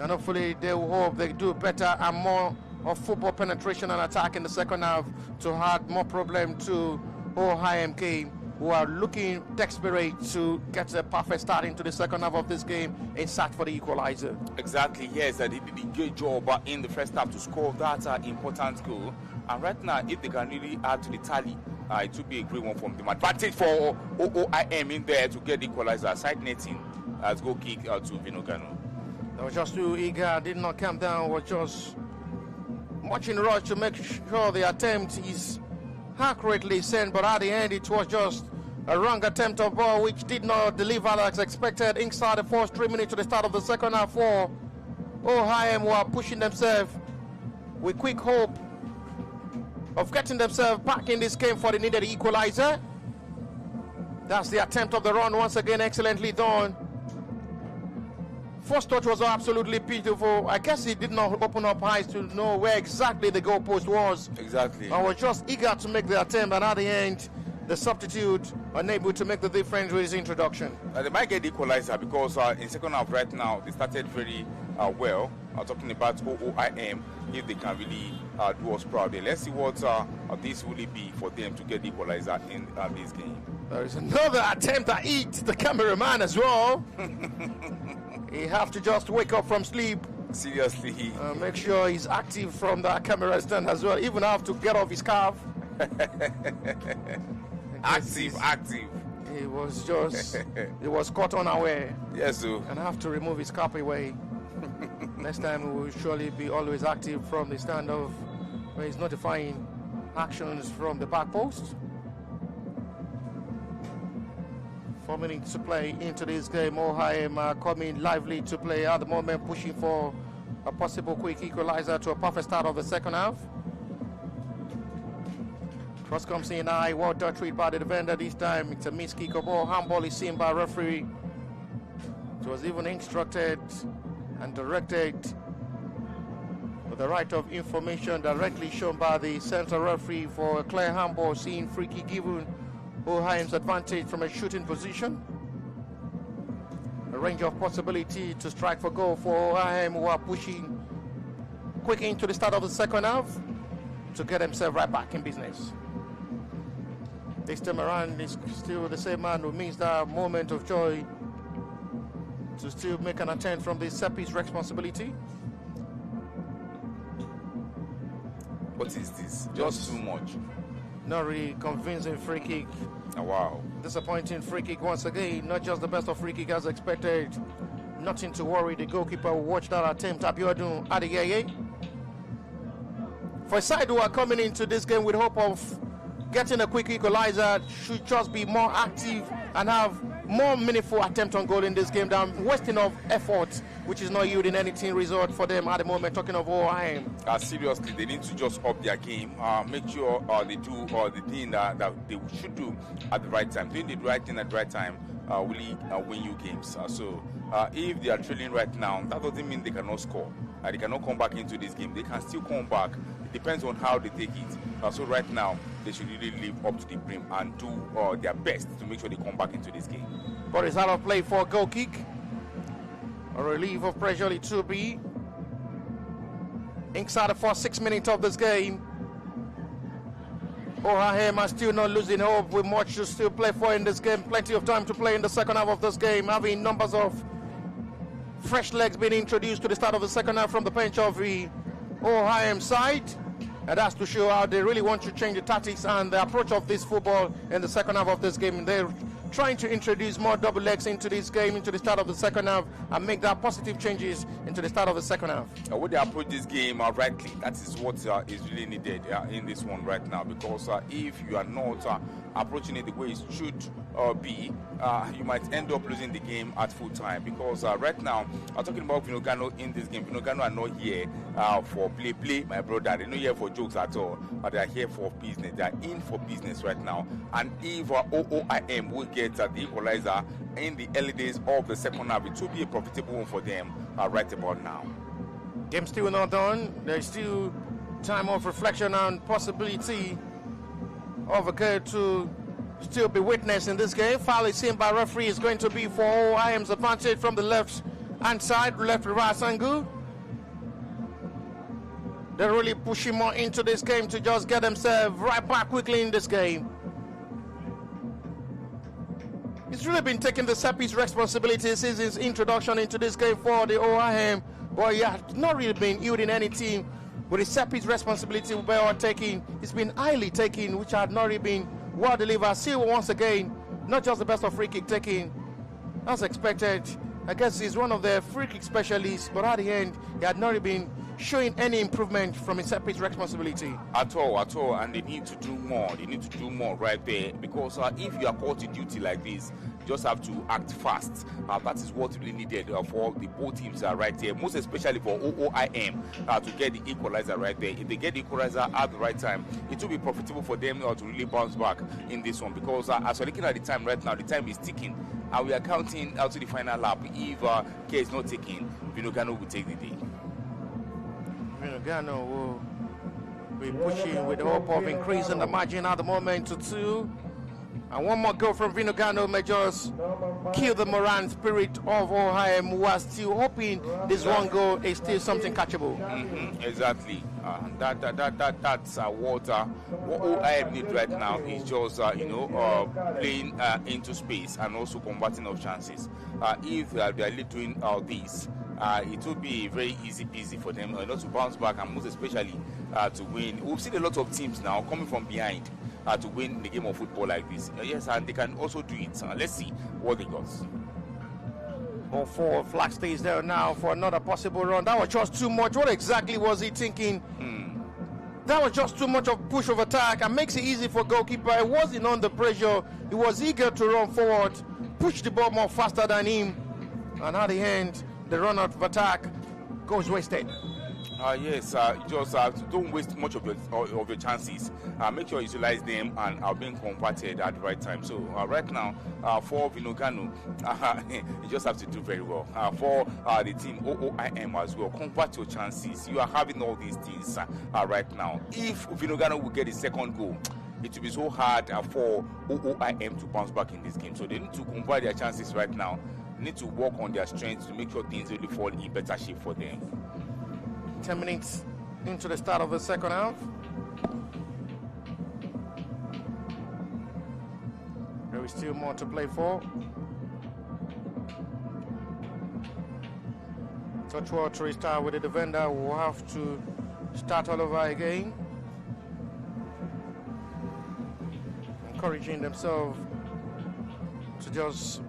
And hopefully they will hope they do better and more of football penetration and attack in the second half to add more problem to OOIM game, who are looking desperate to get a perfect start into the second half of this game and start for the equalizer. Exactly, yes. They did a good job in the first half to score that important goal. And right now, if they can really add to the tally, it would be a great one from them. Advantage for OOIM in there to get the equalizer. Side netting as goal kick to VINO GANO. They were just too eager, did not come down, was just much in rush to make sure the attempt is accurately sent, but at the end it was just a wrong attempt of ball which did not deliver as expected inside the first 3 minutes to the start of the second half. For OOIM were pushing themselves with quick hope of getting themselves back in this game for the needed equalizer. That's the attempt of the run once again, excellently done. First touch was absolutely beautiful. I guess he did not open up eyes to know where exactly the goalpost was. Exactly. I was just eager to make the attempt, and at the end, the substitute unable to make the difference with his introduction. They might get the equalizer because in second half right now, they started very well. Talking about OOIM, if they can really do us proud. Let's see what this will be for them to get the equalizer in this game. There is another attempt at it, the cameraman as well. He have to just wake up from sleep. Seriously. Make sure he's active from the camera stand as well. Even have to get off his scarf. active. He was just, he was caught unaware. Yes, sir. And have to remove his cap away. Next time we will surely be always active from the standoff where he's notifying actions from the back post. 4 minutes to play into this game. OOIM are coming lively to play at the moment, pushing for a possible quick equalizer to a perfect start of the second half. Cross comes in high, well done treat by the defender this time. It's a missed kick of ball. Handball is seen by referee. It was even instructed and directed with the right of information directly shown by the central referee for a clear handball, seeing free kick given OOIM's advantage from a shooting position. A range of possibility to strike for goal for OOIM, who are pushing quick into the start of the second half to get themselves right back in business. This time around, it's still the same man who means that moment of joy to still make an attempt from the set piece responsibility. What is this? Just too much. Not really convincing free kick. Oh, wow. Disappointing free kick once again. Not just the best of free kick as expected. Nothing to worry. The goalkeeper will watch that attempt. Abiodun Adeyeye. For a side who are coming into this game with hope of getting a quick equalizer, should just be more active and have more meaningful attempt on goal in this game than wasting of effort, which is not yielding anything result for them at the moment. Talking of OOIM. Seriously, they need to just up their game. Make sure they do the thing that they should do at the right time. Doing the right thing at the right time will win you games. So if they are trailing right now, that doesn't mean they cannot score. They cannot come back into this game. They can still come back. It depends on how they take it. So right now, they should really live up to the brim and do their best to make sure they come back into this game. But it's out of play for a goal kick. A relief of pressure, it will be. Inside the first 6 minutes of this game. OOIM are still not losing hope, with much to still play for in this game. Plenty of time to play in the second half of this game, having numbers of fresh legs being introduced to the start of the second half from the bench of the OOIM side. And that's to show how they really want to change the tactics and the approach of this football in the second half of this game. They're trying to introduce more double legs into this game, into the start of the second half, and make that positive changes into the start of the second half. When they approach this game rightly, that is what is really needed in this one right now. Because if you are not approaching it the way it should be, you might end up losing the game at full time. Because right now, I'm talking about VINO GANO in this game. VINO GANO are not here for play, my brother. They're not here for jokes at all. They are here for business. They are in for business right now. And if OOIM will get the equalizer in the early days of the second half, it will be a profitable one for them right about now. Game still not done. There's still time of reflection and possibility of a goal to still be witnessed in this game. Foul is seen by referee is going to be for OOIM's advantage from the left hand side, left reverse angle. They're really pushing more into this game to just get themselves right back quickly in this game. It's really been taking the set piece responsibility since his introduction into this game for the OOIM. But yeah, not really been yielding anything with his set piece responsibility well taking. It's been highly taken, which had not really been well delivered. Still, once again, not just the best of free kick taking as expected. I guess he's one of the free kick specialists, but at the end, he had not really been showing any improvement from his set piece responsibility. At all, and they need to do more. They need to do more right there, because if you are called to duty like this, you just have to act fast. That is what really needed for the both teams right there, most especially for OOIM to get the equalizer right there. If they get the equalizer at the right time, it will be profitable for them to really bounce back in this one, because as we're looking at the time right now, the time is ticking, and we are counting out to the final lap. If care is not taken, VINO GANO will take the day. VINO GANO will be pushing with the hope of increasing the margin at the moment to 2. And one more goal from VINO GANO may just kill the morale spirit of OOIM, who are still hoping this one goal is still something catchable. Exactly. That's what OOIM need right now is just playing into space and also converting of chances. If they are really doing all this, it will be very easy peasy for them not to bounce back, and most especially to win. We've seen a lot of teams now coming from behind to win the game of football like this. Yes, and they can also do it. Let's see what they got. Ball forward, flag stays there now for another possible run. That was just too much. What exactly was he thinking? That was just too much of push of attack and makes it easy for goalkeeper. He wasn't under pressure. He was eager to run forward, push the ball more faster than him. And at the end, the run out of attack goes wasted. Yes, just don't waste much of your chances. Make sure you utilize them and are being converted at the right time. So right now, for VINO GANO, you just have to do very well. For the team OOIM as well, convert your chances. You are having all these things right now. If VINO GANO will get the second goal, it will be so hard for OOIM to bounce back in this game. So they need to convert their chances right now. They need to work on their strengths to make sure things really fall in better shape for them. 10 minutes into the start of the second half. There is still more to play for. Touch work to restart with the defender who will have to start all over again. Encouraging themselves to just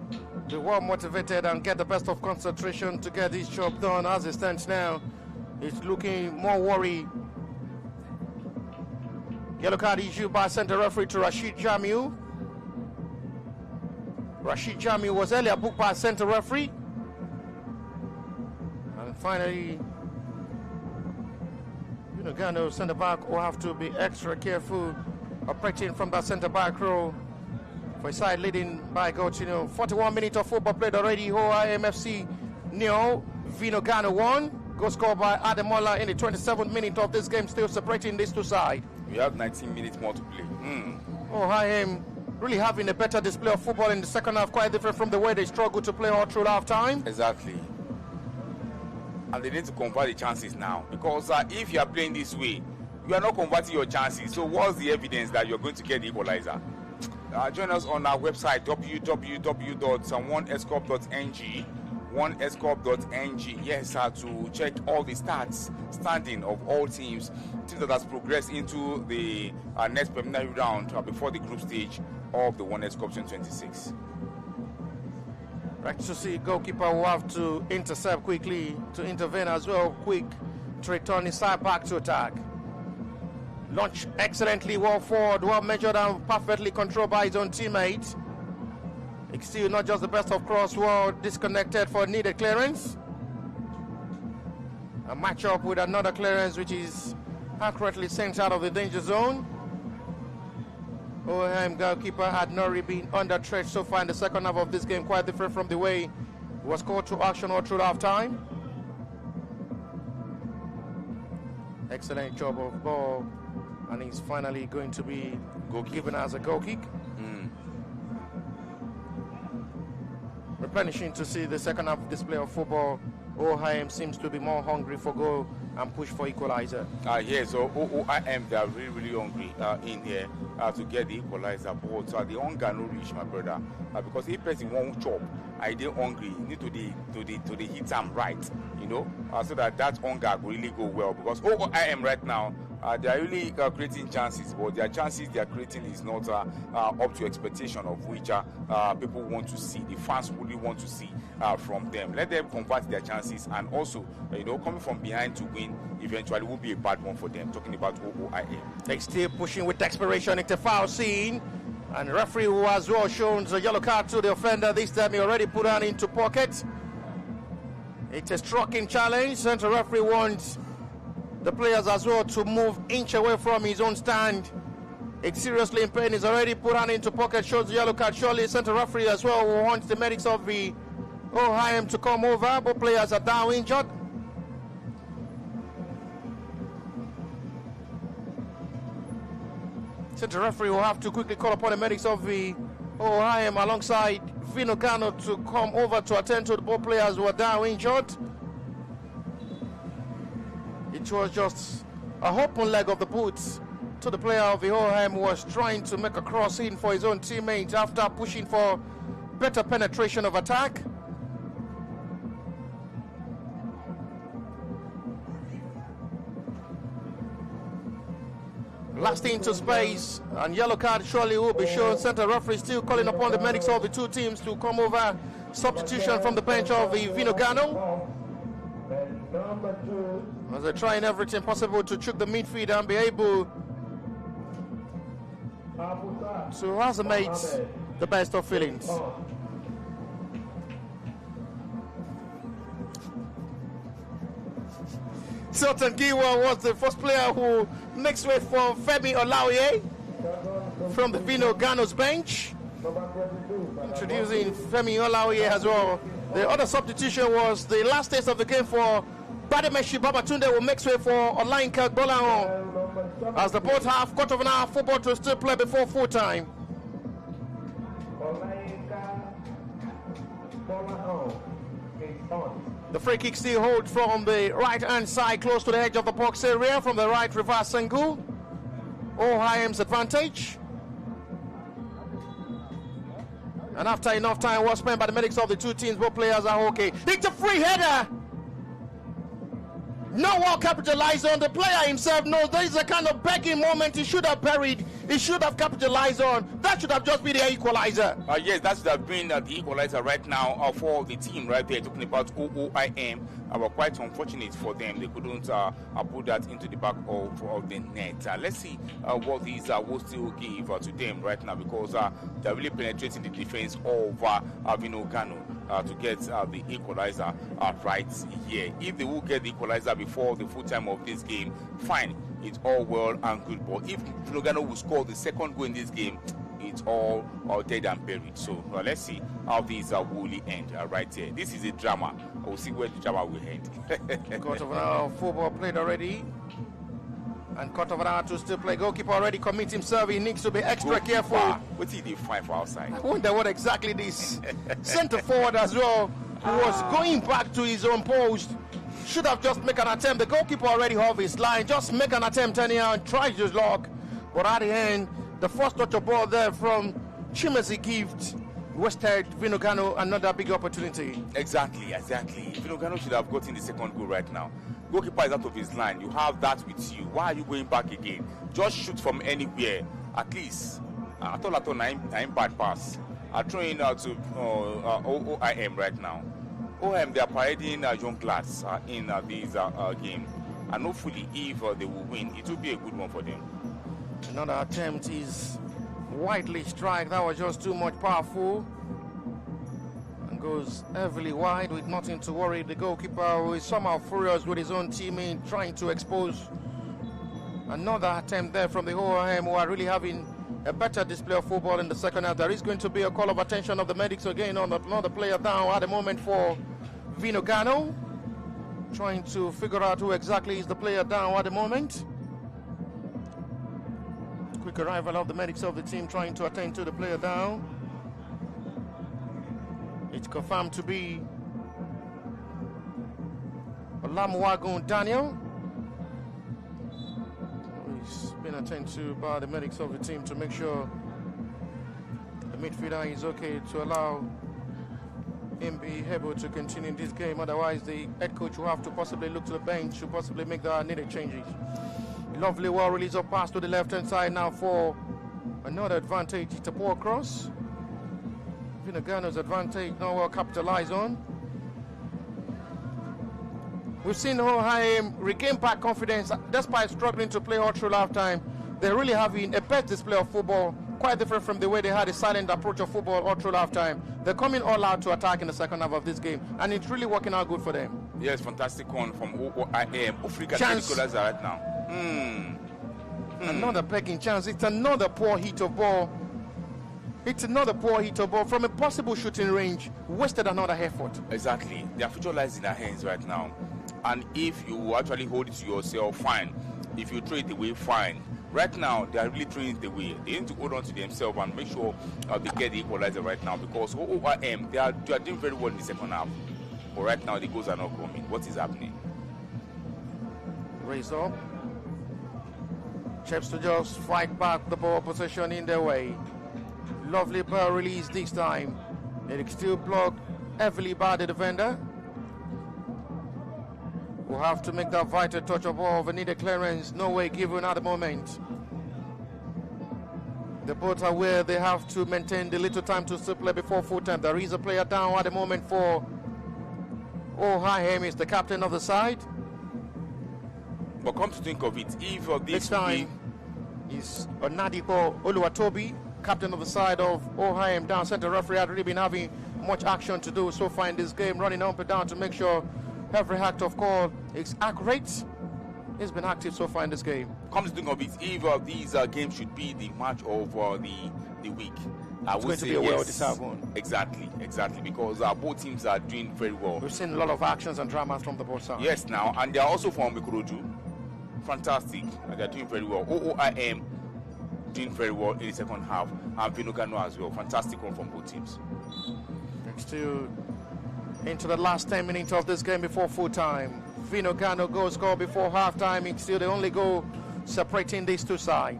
be well motivated and get the best of concentration to get this job done. As it stands now, it's looking more worried. Yellow card issued by center referee to Rashid Jamiu. Rashid Jamiu was earlier booked by center referee. And finally, VINO GANO center back will have to be extra careful operating from that center back row for a side leading by Gautino. 41 minutes of football played already. OOIM FC 0, VINO GANO 1. Goal scored by Ademola in the 27th minute of this game, still separating these two sides. We have 19 minutes more to play. OOIM really having a better display of football in the second half, quite different from the way they struggled to play all through half time. Exactly. And they need to convert the chances now, because if you are playing this way, you are not converting your chances. So what's the evidence that you're going to get the equalizer? Join us on our website, www.onescorp.ng. onescorp.ng. Yes, to check all the standing of all teams that has progressed into the next preliminary round before the group stage of the ONESCORP 2026. Right, to see goalkeeper will have to intercept quickly, to intervene as well, quick to return inside back to attack. Launched excellently, well forward, well measured and perfectly controlled by his own teammate. It's still not just the best of cross, well disconnected for needed clearance. A match up with another clearance which is accurately sent out of the danger zone. OOIM goalkeeper had not really been under threat so far in the second half of this game, quite different from the way he was called to action all through half time. Excellent job of ball, and he's finally going to be given as a goal kick. Replenishing to see the second half display of football. OOIM seems to be more hungry for goal and push for equalizer. Yeah, so OOIM, they are really, really hungry in here to get the equalizer. But the hunger no reach, my brother, because if person won't chop, I dey hungry. You need to the hit them right, you know, so that hunger will really go well. Because OOIM right now, they are really creating chances, but their chances they are creating is not up to expectation of which people want to see. The fans really want to see from them. Let them convert their chances, and also, you know, coming from behind to win eventually will be a bad one for them. Talking about OOIM. They still pushing with desperation into foul scene, and the referee who has well shown the yellow card to the offender. This time he already put on into pocket. It's a striking challenge. Central referee wants the players as well to move inch away from his own stand. It's seriously in pain. He's already put on into pocket, shows the yellow card. Surely center referee as well wants the medics of the OOIM to come over. Both players are down injured. Center referee will have to quickly call upon the medics of the OOIM alongside VINO GANO to come over to attend to the both players who are down injured. It was just a open leg of the boots to the player of the OOIM who was trying to make a cross in for his own teammate after pushing for better penetration of attack. Last into space, and yellow card surely will be shown. Center referee still calling upon the medics of the two teams to come over Substitution from the bench of the VINO GANO. And number 2. As they're trying everything possible to choke the midfield and be able to resonate the best of feelings. Sultan Giwa was the first player who makes way for Femi Olaoye from the VINO GANO's bench. Introducing Femi Olaoye as well. The other substitution was the last taste of the game for Bademeshi Babatunde, who makes way for Olainka Bolahon, as the both have quarter of an hour football to still play before full time. The free kick still holds from the right hand side close to the edge of the box area from the right reverse angle. OOIM's advantage. And after enough time was spent by the medics of the two teams, both players are okay. It's a free header. No one capitalized on. The player himself knows there is a kind of begging moment he should have buried. He should have capitalized on. That should have just been the equalizer. Yes, that should have been the equalizer right now for the team right there, talking about OOIM. But quite unfortunate for them. They couldn't put that into the back of the net. Let's see what these will still give to them right now, because they're really penetrating the defense of VINO GANO to get the equalizer right here. If they will get the equalizer before the full time of this game, fine, it's all well and good. But if VINO GANO will score the second goal in this game, it's all dead and buried. So let's see how these will end right here. This is a drama. We'll see where the drama will end. Quarter of an hour of football played already, and quarter of an hour to still play. Goalkeeper already commit himself. He needs to be extra careful. What did he find for outside? I wonder what exactly this centre forward as well, who was going back to his own post, should have just make an attempt. The goalkeeper already off his line. Just make an attempt anyhow and try to lock. But at the end, the first touch of ball there from Chimezi Gift wasted VINO GANO another big opportunity. Exactly. VINO GANO should have gotten the second goal right now. Goalkeeper is out of his line. You have that with you. Why are you going back again? Just shoot from anywhere. At least, I thought nine bad pass. I'm throwing out to OOIM right now. OOIM, they are parading young lads in this game. And hopefully, if they will win, it will be a good one for them. Another attempt is widely strike. That was just too much powerful. And goes heavily wide with nothing to worry. The goalkeeper, who is somehow furious with his own teammate, trying to expose. Another attempt there from the OOIM, who are really having a better display of football in the second half. There is going to be a call of attention of the medics again on another player down at the moment for VINO GANO. Trying to figure out who exactly is the player down at the moment. Quick arrival of the medics of the team trying to attend to the player down. It's confirmed to be Olamuwagun Daniel. He's been attended to by the medics of the team to make sure the midfielder is okay to allow him be able to continue this game. Otherwise, the head coach will have to possibly look to the bench to possibly make the needed changes. Lovely well release of pass to the left hand side now for another advantage. It's a poor cross. VINO GANO's advantage not well capitalized on. We've seen OOIM regain back confidence despite struggling to play all through halftime. They're really having a best display of football, quite different from the way they had a silent approach of football all through halftime. They're coming all out to attack in the second half of this game, and it's really working out good for them. Yes, fantastic one from OOIM. Africa equalizer right now. Another pecking chance. It's another poor hit of ball. It's another poor hit of ball from a possible shooting range. Wasted another effort. Exactly. Their future lies in their hands right now. And if you actually hold it to yourself, fine. If you throw it away, fine. Right now, they are really throwing it away. They need to hold on to themselves and make sure they get the equalizer right now, because OOIM, they are doing very well in the second half. But right now, the goals are not coming. What is happening? Raise up. Chips to just fight back the ball possession in their way. Lovely ball release this time. It still blocked heavily by the defender. We'll have to make that vital touch of ball of a needed clearance. No way given at the moment. The both are where they have to maintain the little time to still play before full time. There is a player down at the moment for OOIM, is the captain of the side. But come to think of it, if this time is Onadipo Oluwatobi, captain of the side of OOIM down center. Referee had really been having much action to do so far in this game, running up and down to make sure every act of call is accurate. He's been active so far in this game. Come to think of it, if these games should be the match of the week, I would say yes. Well-deserved one. Exactly, because both teams are doing very well. We've seen a lot of actions and dramas from the both sides. Yes, now, and they are also from Ikorodu. Fantastic, and they are doing very well. OOIM doing very well in the second half, and VINO GANO as well. Fantastic one from both teams. Next to into the last 10 minutes of this game before full time. VINO GANO goal score before halftime. It's still the only goal separating these two sides.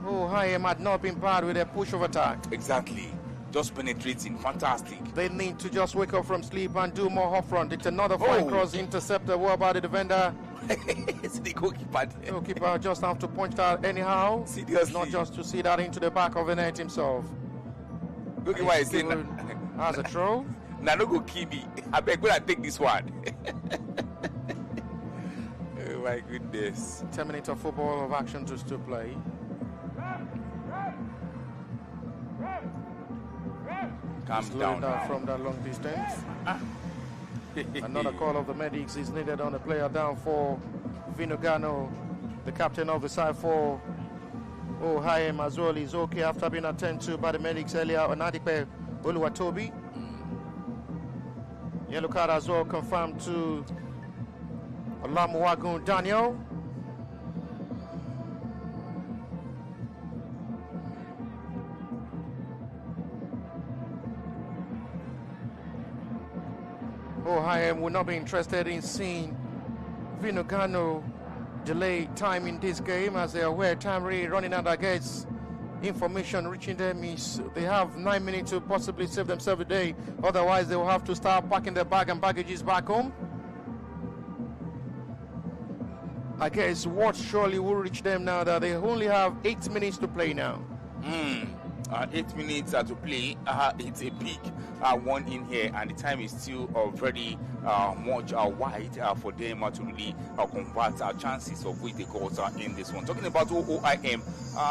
OOIM had not been bad with a push of attack. Exactly. Just penetrating. Fantastic. They need to just wake up from sleep and do more up front. It's another fine cross interceptor. What about the defender? It's the goalkeeper. The goalkeeper just have to punch that anyhow. Seriously. Not just to see that into the back of the net himself. Goalkeeper is saying as a throw. Now no go kill me. I beg, go and take this one. Oh my goodness. 10 minutes of football of action to still play. Calm down from that long distance. Another call of the medics is needed on the player down for VINO GANO. The captain of the side for OOIM as well is okay after being attended to by the medics earlier. Onadipe Oluwatobi. Yellow card as well confirmed to Olamuwagun Daniel. OOIM will not be interested in seeing VINO GANO delay time in this game, as they are aware time really running out against information reaching them is they have 9 minutes to possibly save themselves a day. Otherwise, they will have to start packing their bag and baggages back home. I guess what surely will reach them now that they only have 8 minutes to play now. 8 minutes to play. It's a big one in here, and the time is still very much wide for them to really convert chances of which they got in this one. Talking about OOIM,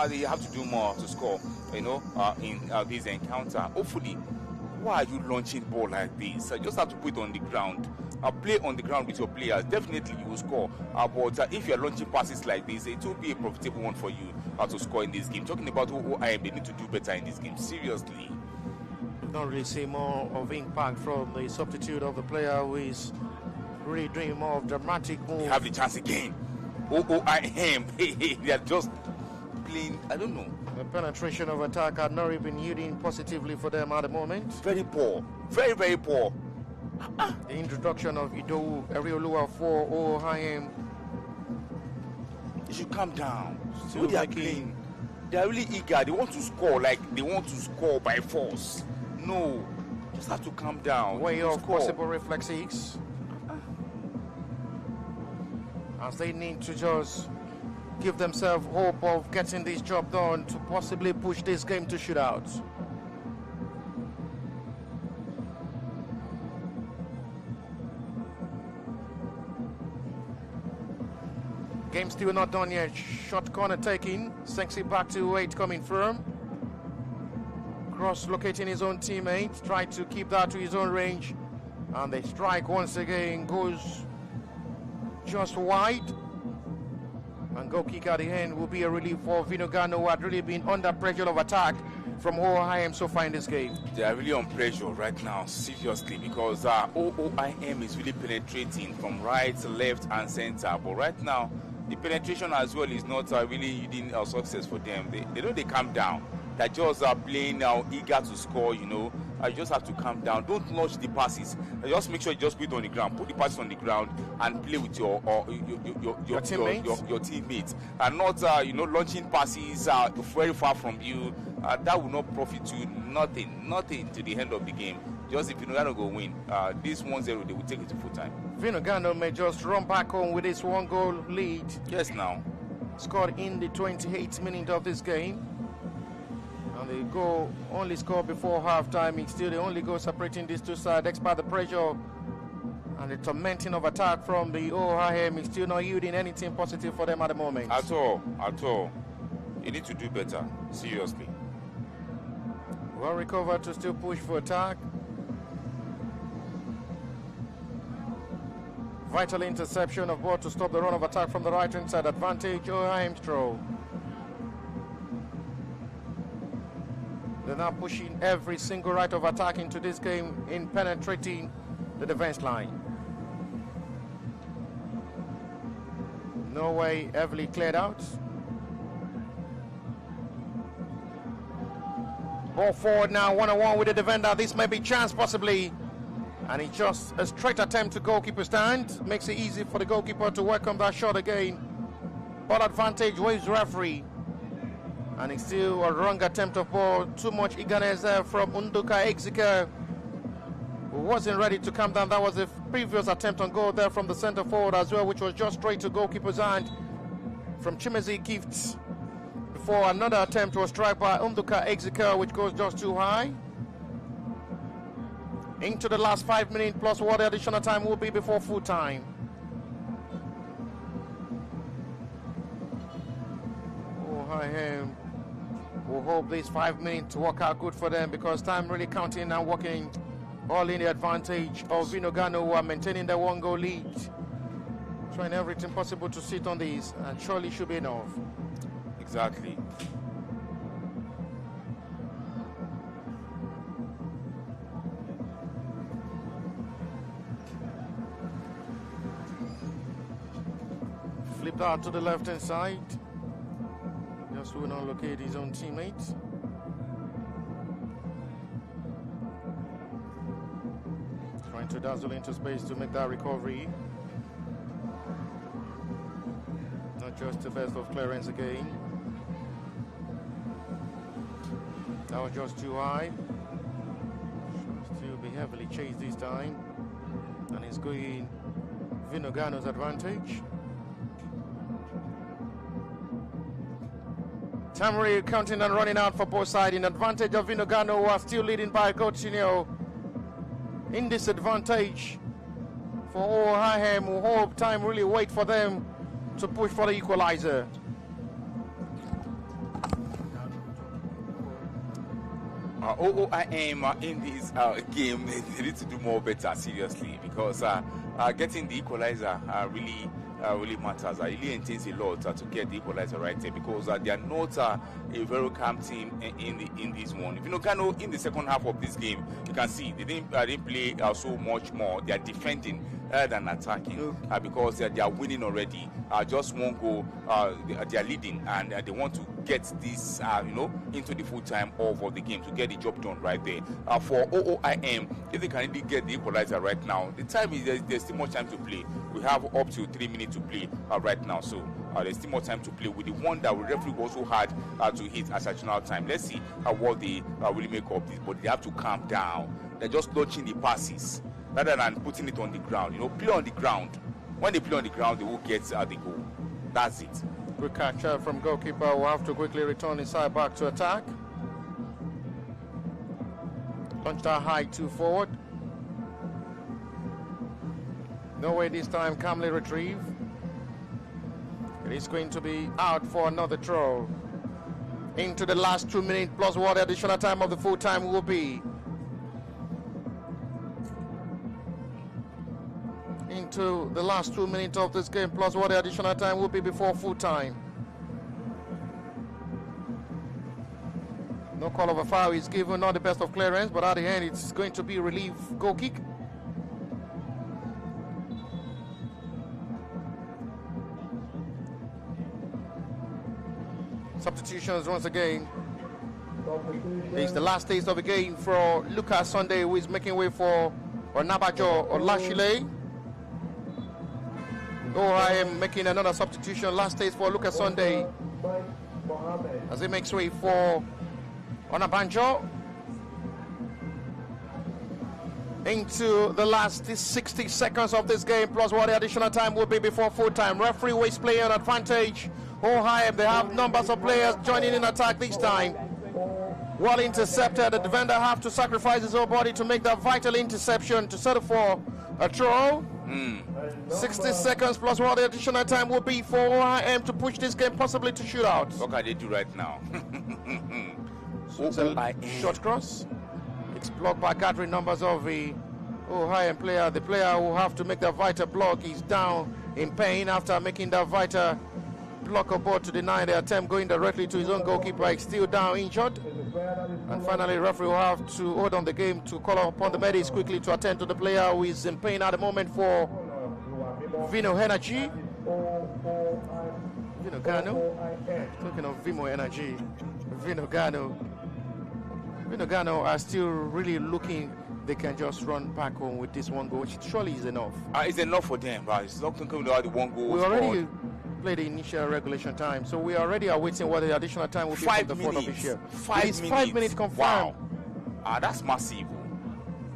they have to do more to score, in this encounter. Hopefully, why are you launching ball like this? You just have to put it on the ground. Play on the ground with your players. Definitely you will score. But if you are launching passes like this, it will be a profitable one for you to score in this game. Talking about OOIM, they need to do better in this game. Seriously. We don't really see more of impact from the substitute of the player who is really doing more of dramatic moves. They have the chance again. OOIM, they are just playing, I don't know. The penetration of attack had not even been yielding positively for them at the moment. Very poor. Very, very poor. The introduction of Idowu Erioluwa for OOIM. They should calm down. Still they are playing. They are really eager. They want to score, like they want to score by force. No, just have to calm down. Way of possible reflexes. As they need to just give themselves hope of getting this job done to possibly push this game to shootouts. Game still not done yet. Shot corner taking. Sexy back to 8 coming firm. Cross locating his own teammate. Try to keep that to his own range. And the strike once again goes just wide. And goal kick at the end will be a relief for VINO GANO, who had really been under pressure of attack from OOIM so far in this game. They are really on pressure right now, seriously, because OOIM is really penetrating from right, left, and center. But right now, the penetration as well is not really yielding success for them. They know they calm down. They're just playing now, eager to score, You just have to calm down. Don't launch the passes. Just make sure you just put it on the ground. Put the passes on the ground and play with your teammates. And not launching passes very far from you. That will not profit you nothing to the end of the game. Just if VINO GANO go win, this 1-0 they will take it to full time. VINO GANO may just run back home with this 1-goal lead. Yes, now. Scored in the 28th minute of this game. The goal only scored before half-time. It's still the only goal separating these two sides, despite the pressure and the tormenting of attack from the OOIM. Is still not yielding anything positive for them at the moment. At all. You need to do better, seriously. Well recovered to still push for attack. Vital interception of ball to stop the run of attack from the right-hand side. Advantage, OOIM throw. They're now pushing every single right of attack into this game in penetrating the defense line. Norway heavily cleared out. Ball forward now, one-on-one with the defender. This may be chance possibly. And it's just a straight attempt to goalkeeper stand. Makes it easy for the goalkeeper to welcome that shot again. Ball advantage, waves referee. And it's still a wrong attempt of ball. Too much eagerness there from Unduka Exeker, who wasn't ready to come down. That was the previous attempt on goal there from the centre forward as well, which was just straight to goalkeeper's hand from Chimezi Gift. Before another attempt was struck by Unduka Exeker, which goes just too high. Into the last 5 minutes plus what the additional time will be before full time. OOIM will hope these 5 minutes work out good for them, because time really counting and working all in the advantage of VINO GANO, who are maintaining their 1-goal lead. Trying everything possible to sit on these, and surely should be enough. Exactly. Flipped out to the left-hand side. Just will not locate his own teammates. Trying to dazzle into space to make that recovery. Not just the best of clearance again. That was just too high. Should still be heavily chased this time. And it's going VINO GANO's advantage. Tamari counting and running out for both sides in advantage of VINO GANO, who are still leading by Coutinho. In disadvantage for OOIM, who hope time really wait for them to push for the equalizer. OOIM in this game, they need to do more better, seriously, because getting the equalizer really matters. It really entails a lot to get the equalizer right there, because they are not a very calm team in this one. If you know, Gano in the second half of this game, you can see they didn't play so much more. They are defending than attacking, because they are winning already. Just one goal, they are leading, and they want to get this into the full time of the game to get the job done right there. For OOIM, if they can really get the equalizer right now, the time is there's still much time to play. We have up to 3 minutes to play right now, so there's still more time to play with the one that the referee also had to hit at additional time. Let's see what they really make of this, but they have to calm down. They're just launching the passes rather than putting it on the ground. Play on the ground. When they play on the ground, they will get the goal. That's it. Good catch from goalkeeper. Will have to quickly return inside back to attack. Launched that high 2 forward. No way this time, calmly retrieve. It is going to be out for another throw. Into the last 2 minutes plus what the additional time of the full time will be. Into the last 2 minutes of this game plus what the additional time will be before full time. No call of a foul is given, not the best of clearance, but at the end it's going to be relief goal kick. Substitutions once again. It's the last taste of the game for Lucas Sunday, who is making way for Onabajo Olashile. OOIM making another substitution. Last taste for Lucas Sunday as he makes way for Onabanjo. Into the last 60 seconds of this game, plus what the additional time will be before full time. Referee waste player advantage. OOIM, they have numbers of players joining in attack this time. Well intercepted. The defender have to sacrifice his whole body to make that vital interception to settle for a throw. 60 seconds plus what the additional time will be for OIM to push this game possibly to shootout. What can they do right now? So it's a short cross. It's blocked by gathering numbers of the OIM player. The player who have to make that vital block is down in pain after making that vital block aboard to deny the attempt going directly to his own goalkeeper. He's still down injured. And finally, the referee will have to hold on the game to call upon the medics quickly to attend to the player who is in pain at the moment for VINO Energy. VINO Gano. Talking of VINO Energy, VINO Gano. VINO Gano are still really looking. They can just run back home with this one goal, which surely is enough. It's enough for them, but it's not going to the one goal. We already played the initial regulation time, so we already are waiting what the additional time will be from the fourth official. 5 minutes confirmed. Wow. That's massive.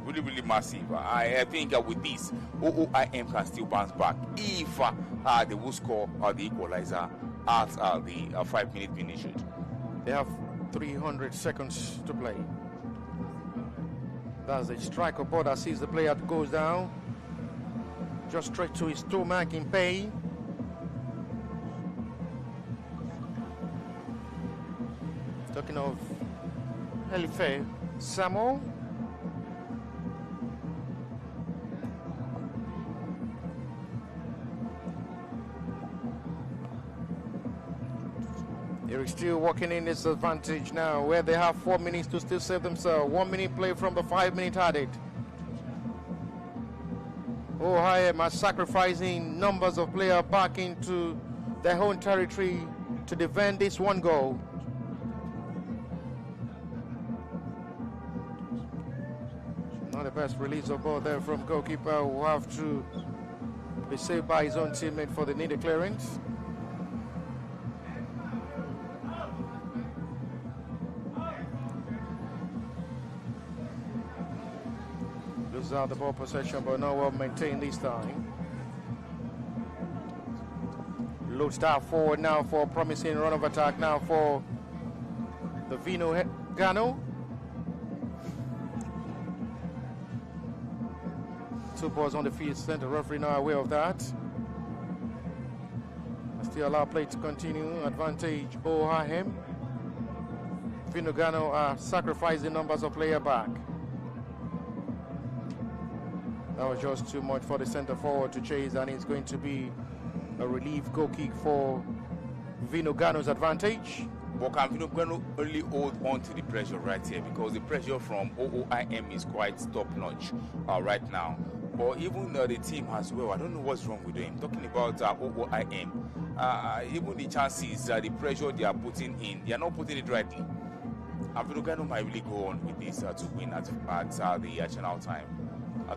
Really, really massive. I think with this, OOIM can still bounce back if they will score the equalizer at the 5 minute finish. They have 300 seconds to play. That's a striker ball that sees the player goes down. Just straight to his stomach in pain. Talking of Helife Samuel. They're still working in this advantage now, where they have 4 minutes to still save themselves. 1 minute play from the 5 minute addict. OIM are sacrificing numbers of players back into their own territory to defend this one goal. Not the best release of ball there from goalkeeper, who have to be saved by his own teammate for the needed clearance. Loses out the ball possession, but not well maintained this time. Loads that forward now for a promising run of attack now for the VINO Gano. 2 balls on the field, center referee now aware of that. Still allow play to continue. Advantage OIM. VINO Gano are sacrificing numbers of player back. That was just too much for the center forward to chase, and it's going to be a relief goal kick for VINO Gano's advantage. But can VINO Gano only hold on to the pressure right here, because the pressure from OOIM is quite top-notch right now. But even the team as well, I don't know what's wrong with them. Talking about OOIM, even the chances, the pressure they are putting in, they are not putting it rightly. And VINO Gano might really go on with this to win at the additional time.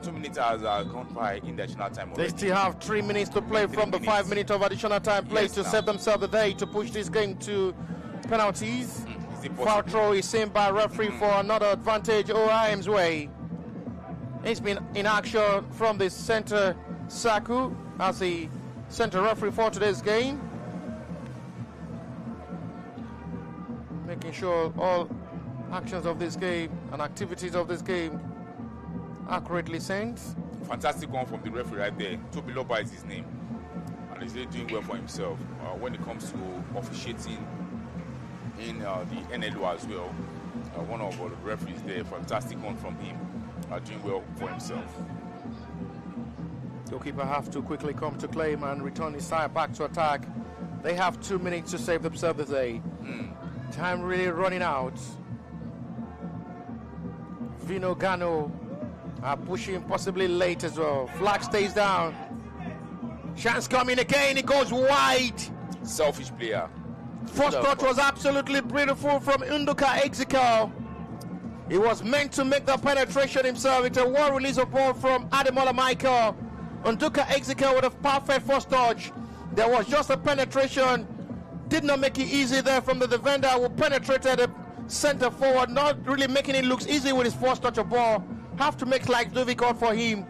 2 minutes has gone by in the additional time already. They still have 3 minutes to play from the 5 minutes of additional time play to save themselves the day to push this game to penalties. Foul throw is seen by referee for another advantage OIM's way. He's been in action from the center Saku as the center referee for today's game. Making sure all actions of this game and activities of this game accurately sent. Fantastic one from the referee right there. Tobiloba is his name, and he's really doing well for himself when it comes to officiating in the NLO as well. One of the referees there, fantastic one from him, doing well for himself. Goalkeeper have to quickly come to claim and return his side back to attack. They have 2 minutes to save themselves today. Time really running out. VINO Gano are pushing possibly late as well. Flag stays down. Chance coming again. It goes wide. Selfish player. First touch was absolutely beautiful from Unduka Exekel. He was meant to make the penetration himself. It's a well release of ball from Ademola Michael. Unduka Exekel with a perfect first touch. There was just a penetration. Did not make it easy there from the defender who penetrated the center forward, not really making it look easy with his first touch of ball. Have to make life difficult for him.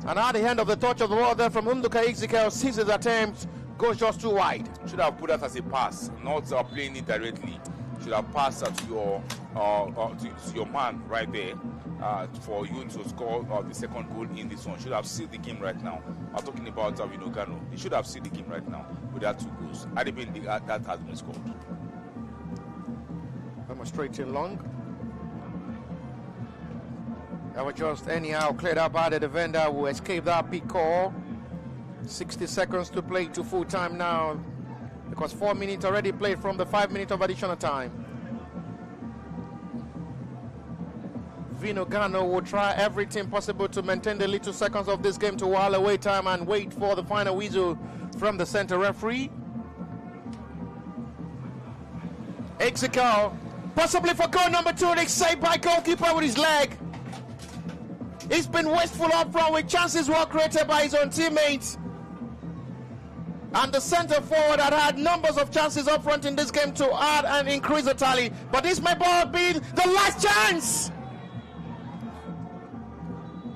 And at the end of the touch of the ball there from Unduka Exekel, sees his attempt, goes just too wide. Should have put that as a pass, not playing it directly. should have passed to your man right there for you to score the second goal in this one. Should have sealed the game right now. I'm talking about VINO GANO. He should have sealed the game right now with that 2 goals. I didn't think that has been scored. Demonstrating long. That was just anyhow cleared up by the defender who escaped that big call. 60 seconds to play to full time now, because 4 minutes already played from the 5 minutes of additional time. VINO GANO will try everything possible to maintain the little seconds of this game to while away time and wait for the final whistle from the center referee. Ezekiel, possibly for goal number 2, they saved by goalkeeper with his leg. He's been wasteful up front with chances well created by his own teammates. And the center forward had had numbers of chances up front in this game to add and increase the tally. But this may well be the last chance.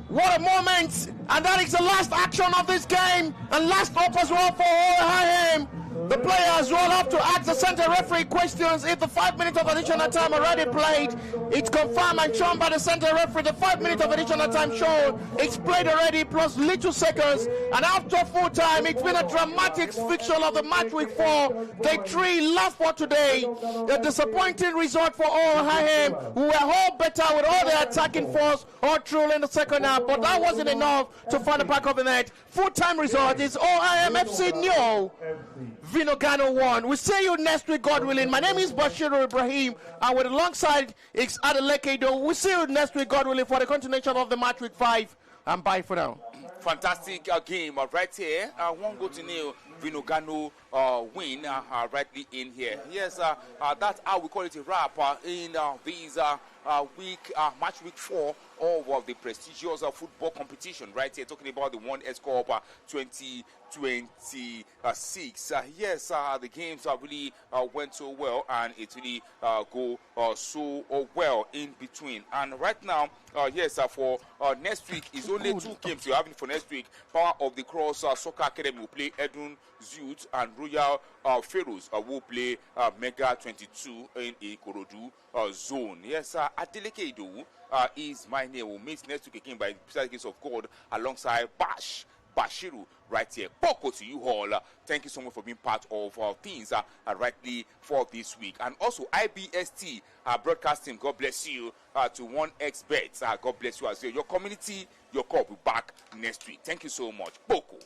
What a moment. And that is the last action of this game. And last up as well for OOIM. The players will have to ask the center referee questions if the 5 minutes of additional time already played. It's confirmed and shown by the center referee. The 5 minutes of additional time shown. It's played already plus little seconds. And after full time, it's been a dramatic fixture of the match week 4. Day 3 last for today. A disappointing result for OOIM, who were all better with all their attacking force all through in the second half. But that wasn't enough to find the back of the net. Full time result is OOIM FC 0. VINO GANO 1. We'll see you next week, God willing. My name is Bashir Ibrahim, and with alongside it's Adeleke Do. We'll see you next week, God willing, for the continuation of the match week 5. And bye for now. Fantastic game right here. 1-0 VINO GANO win rightly in here. Yes, that's how we call it a wrap in these match week 4 of the prestigious football competition right here, talking about the One S Cup 2026. Yes, the games really went so well, and it really go so well in between. And right now, yes, for next week is only 2 games you're having for next week. Power of the Cross Soccer Academy will play Edun Zute, and Royal Pharaohs will play Mega 22 in Ikorodu zone. Yes, Adeleke Idowu is my name. We'll meet next week again by the grace of God alongside Bashiru right here. Poko to you all. Thank you so much for being part of things rightly for this week. And also IBST broadcasting, God bless you, to 1xBet. God bless you as well. Your community, your cup will be back next week. Thank you so much. Poko.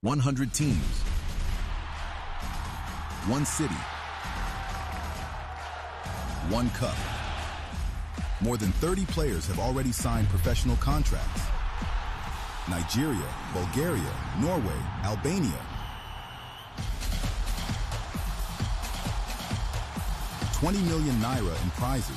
$100 teams, 1 city, 1 cup. More than 30 players have already signed professional contracts. Nigeria, Bulgaria, Norway, Albania. 20 million naira in prizes.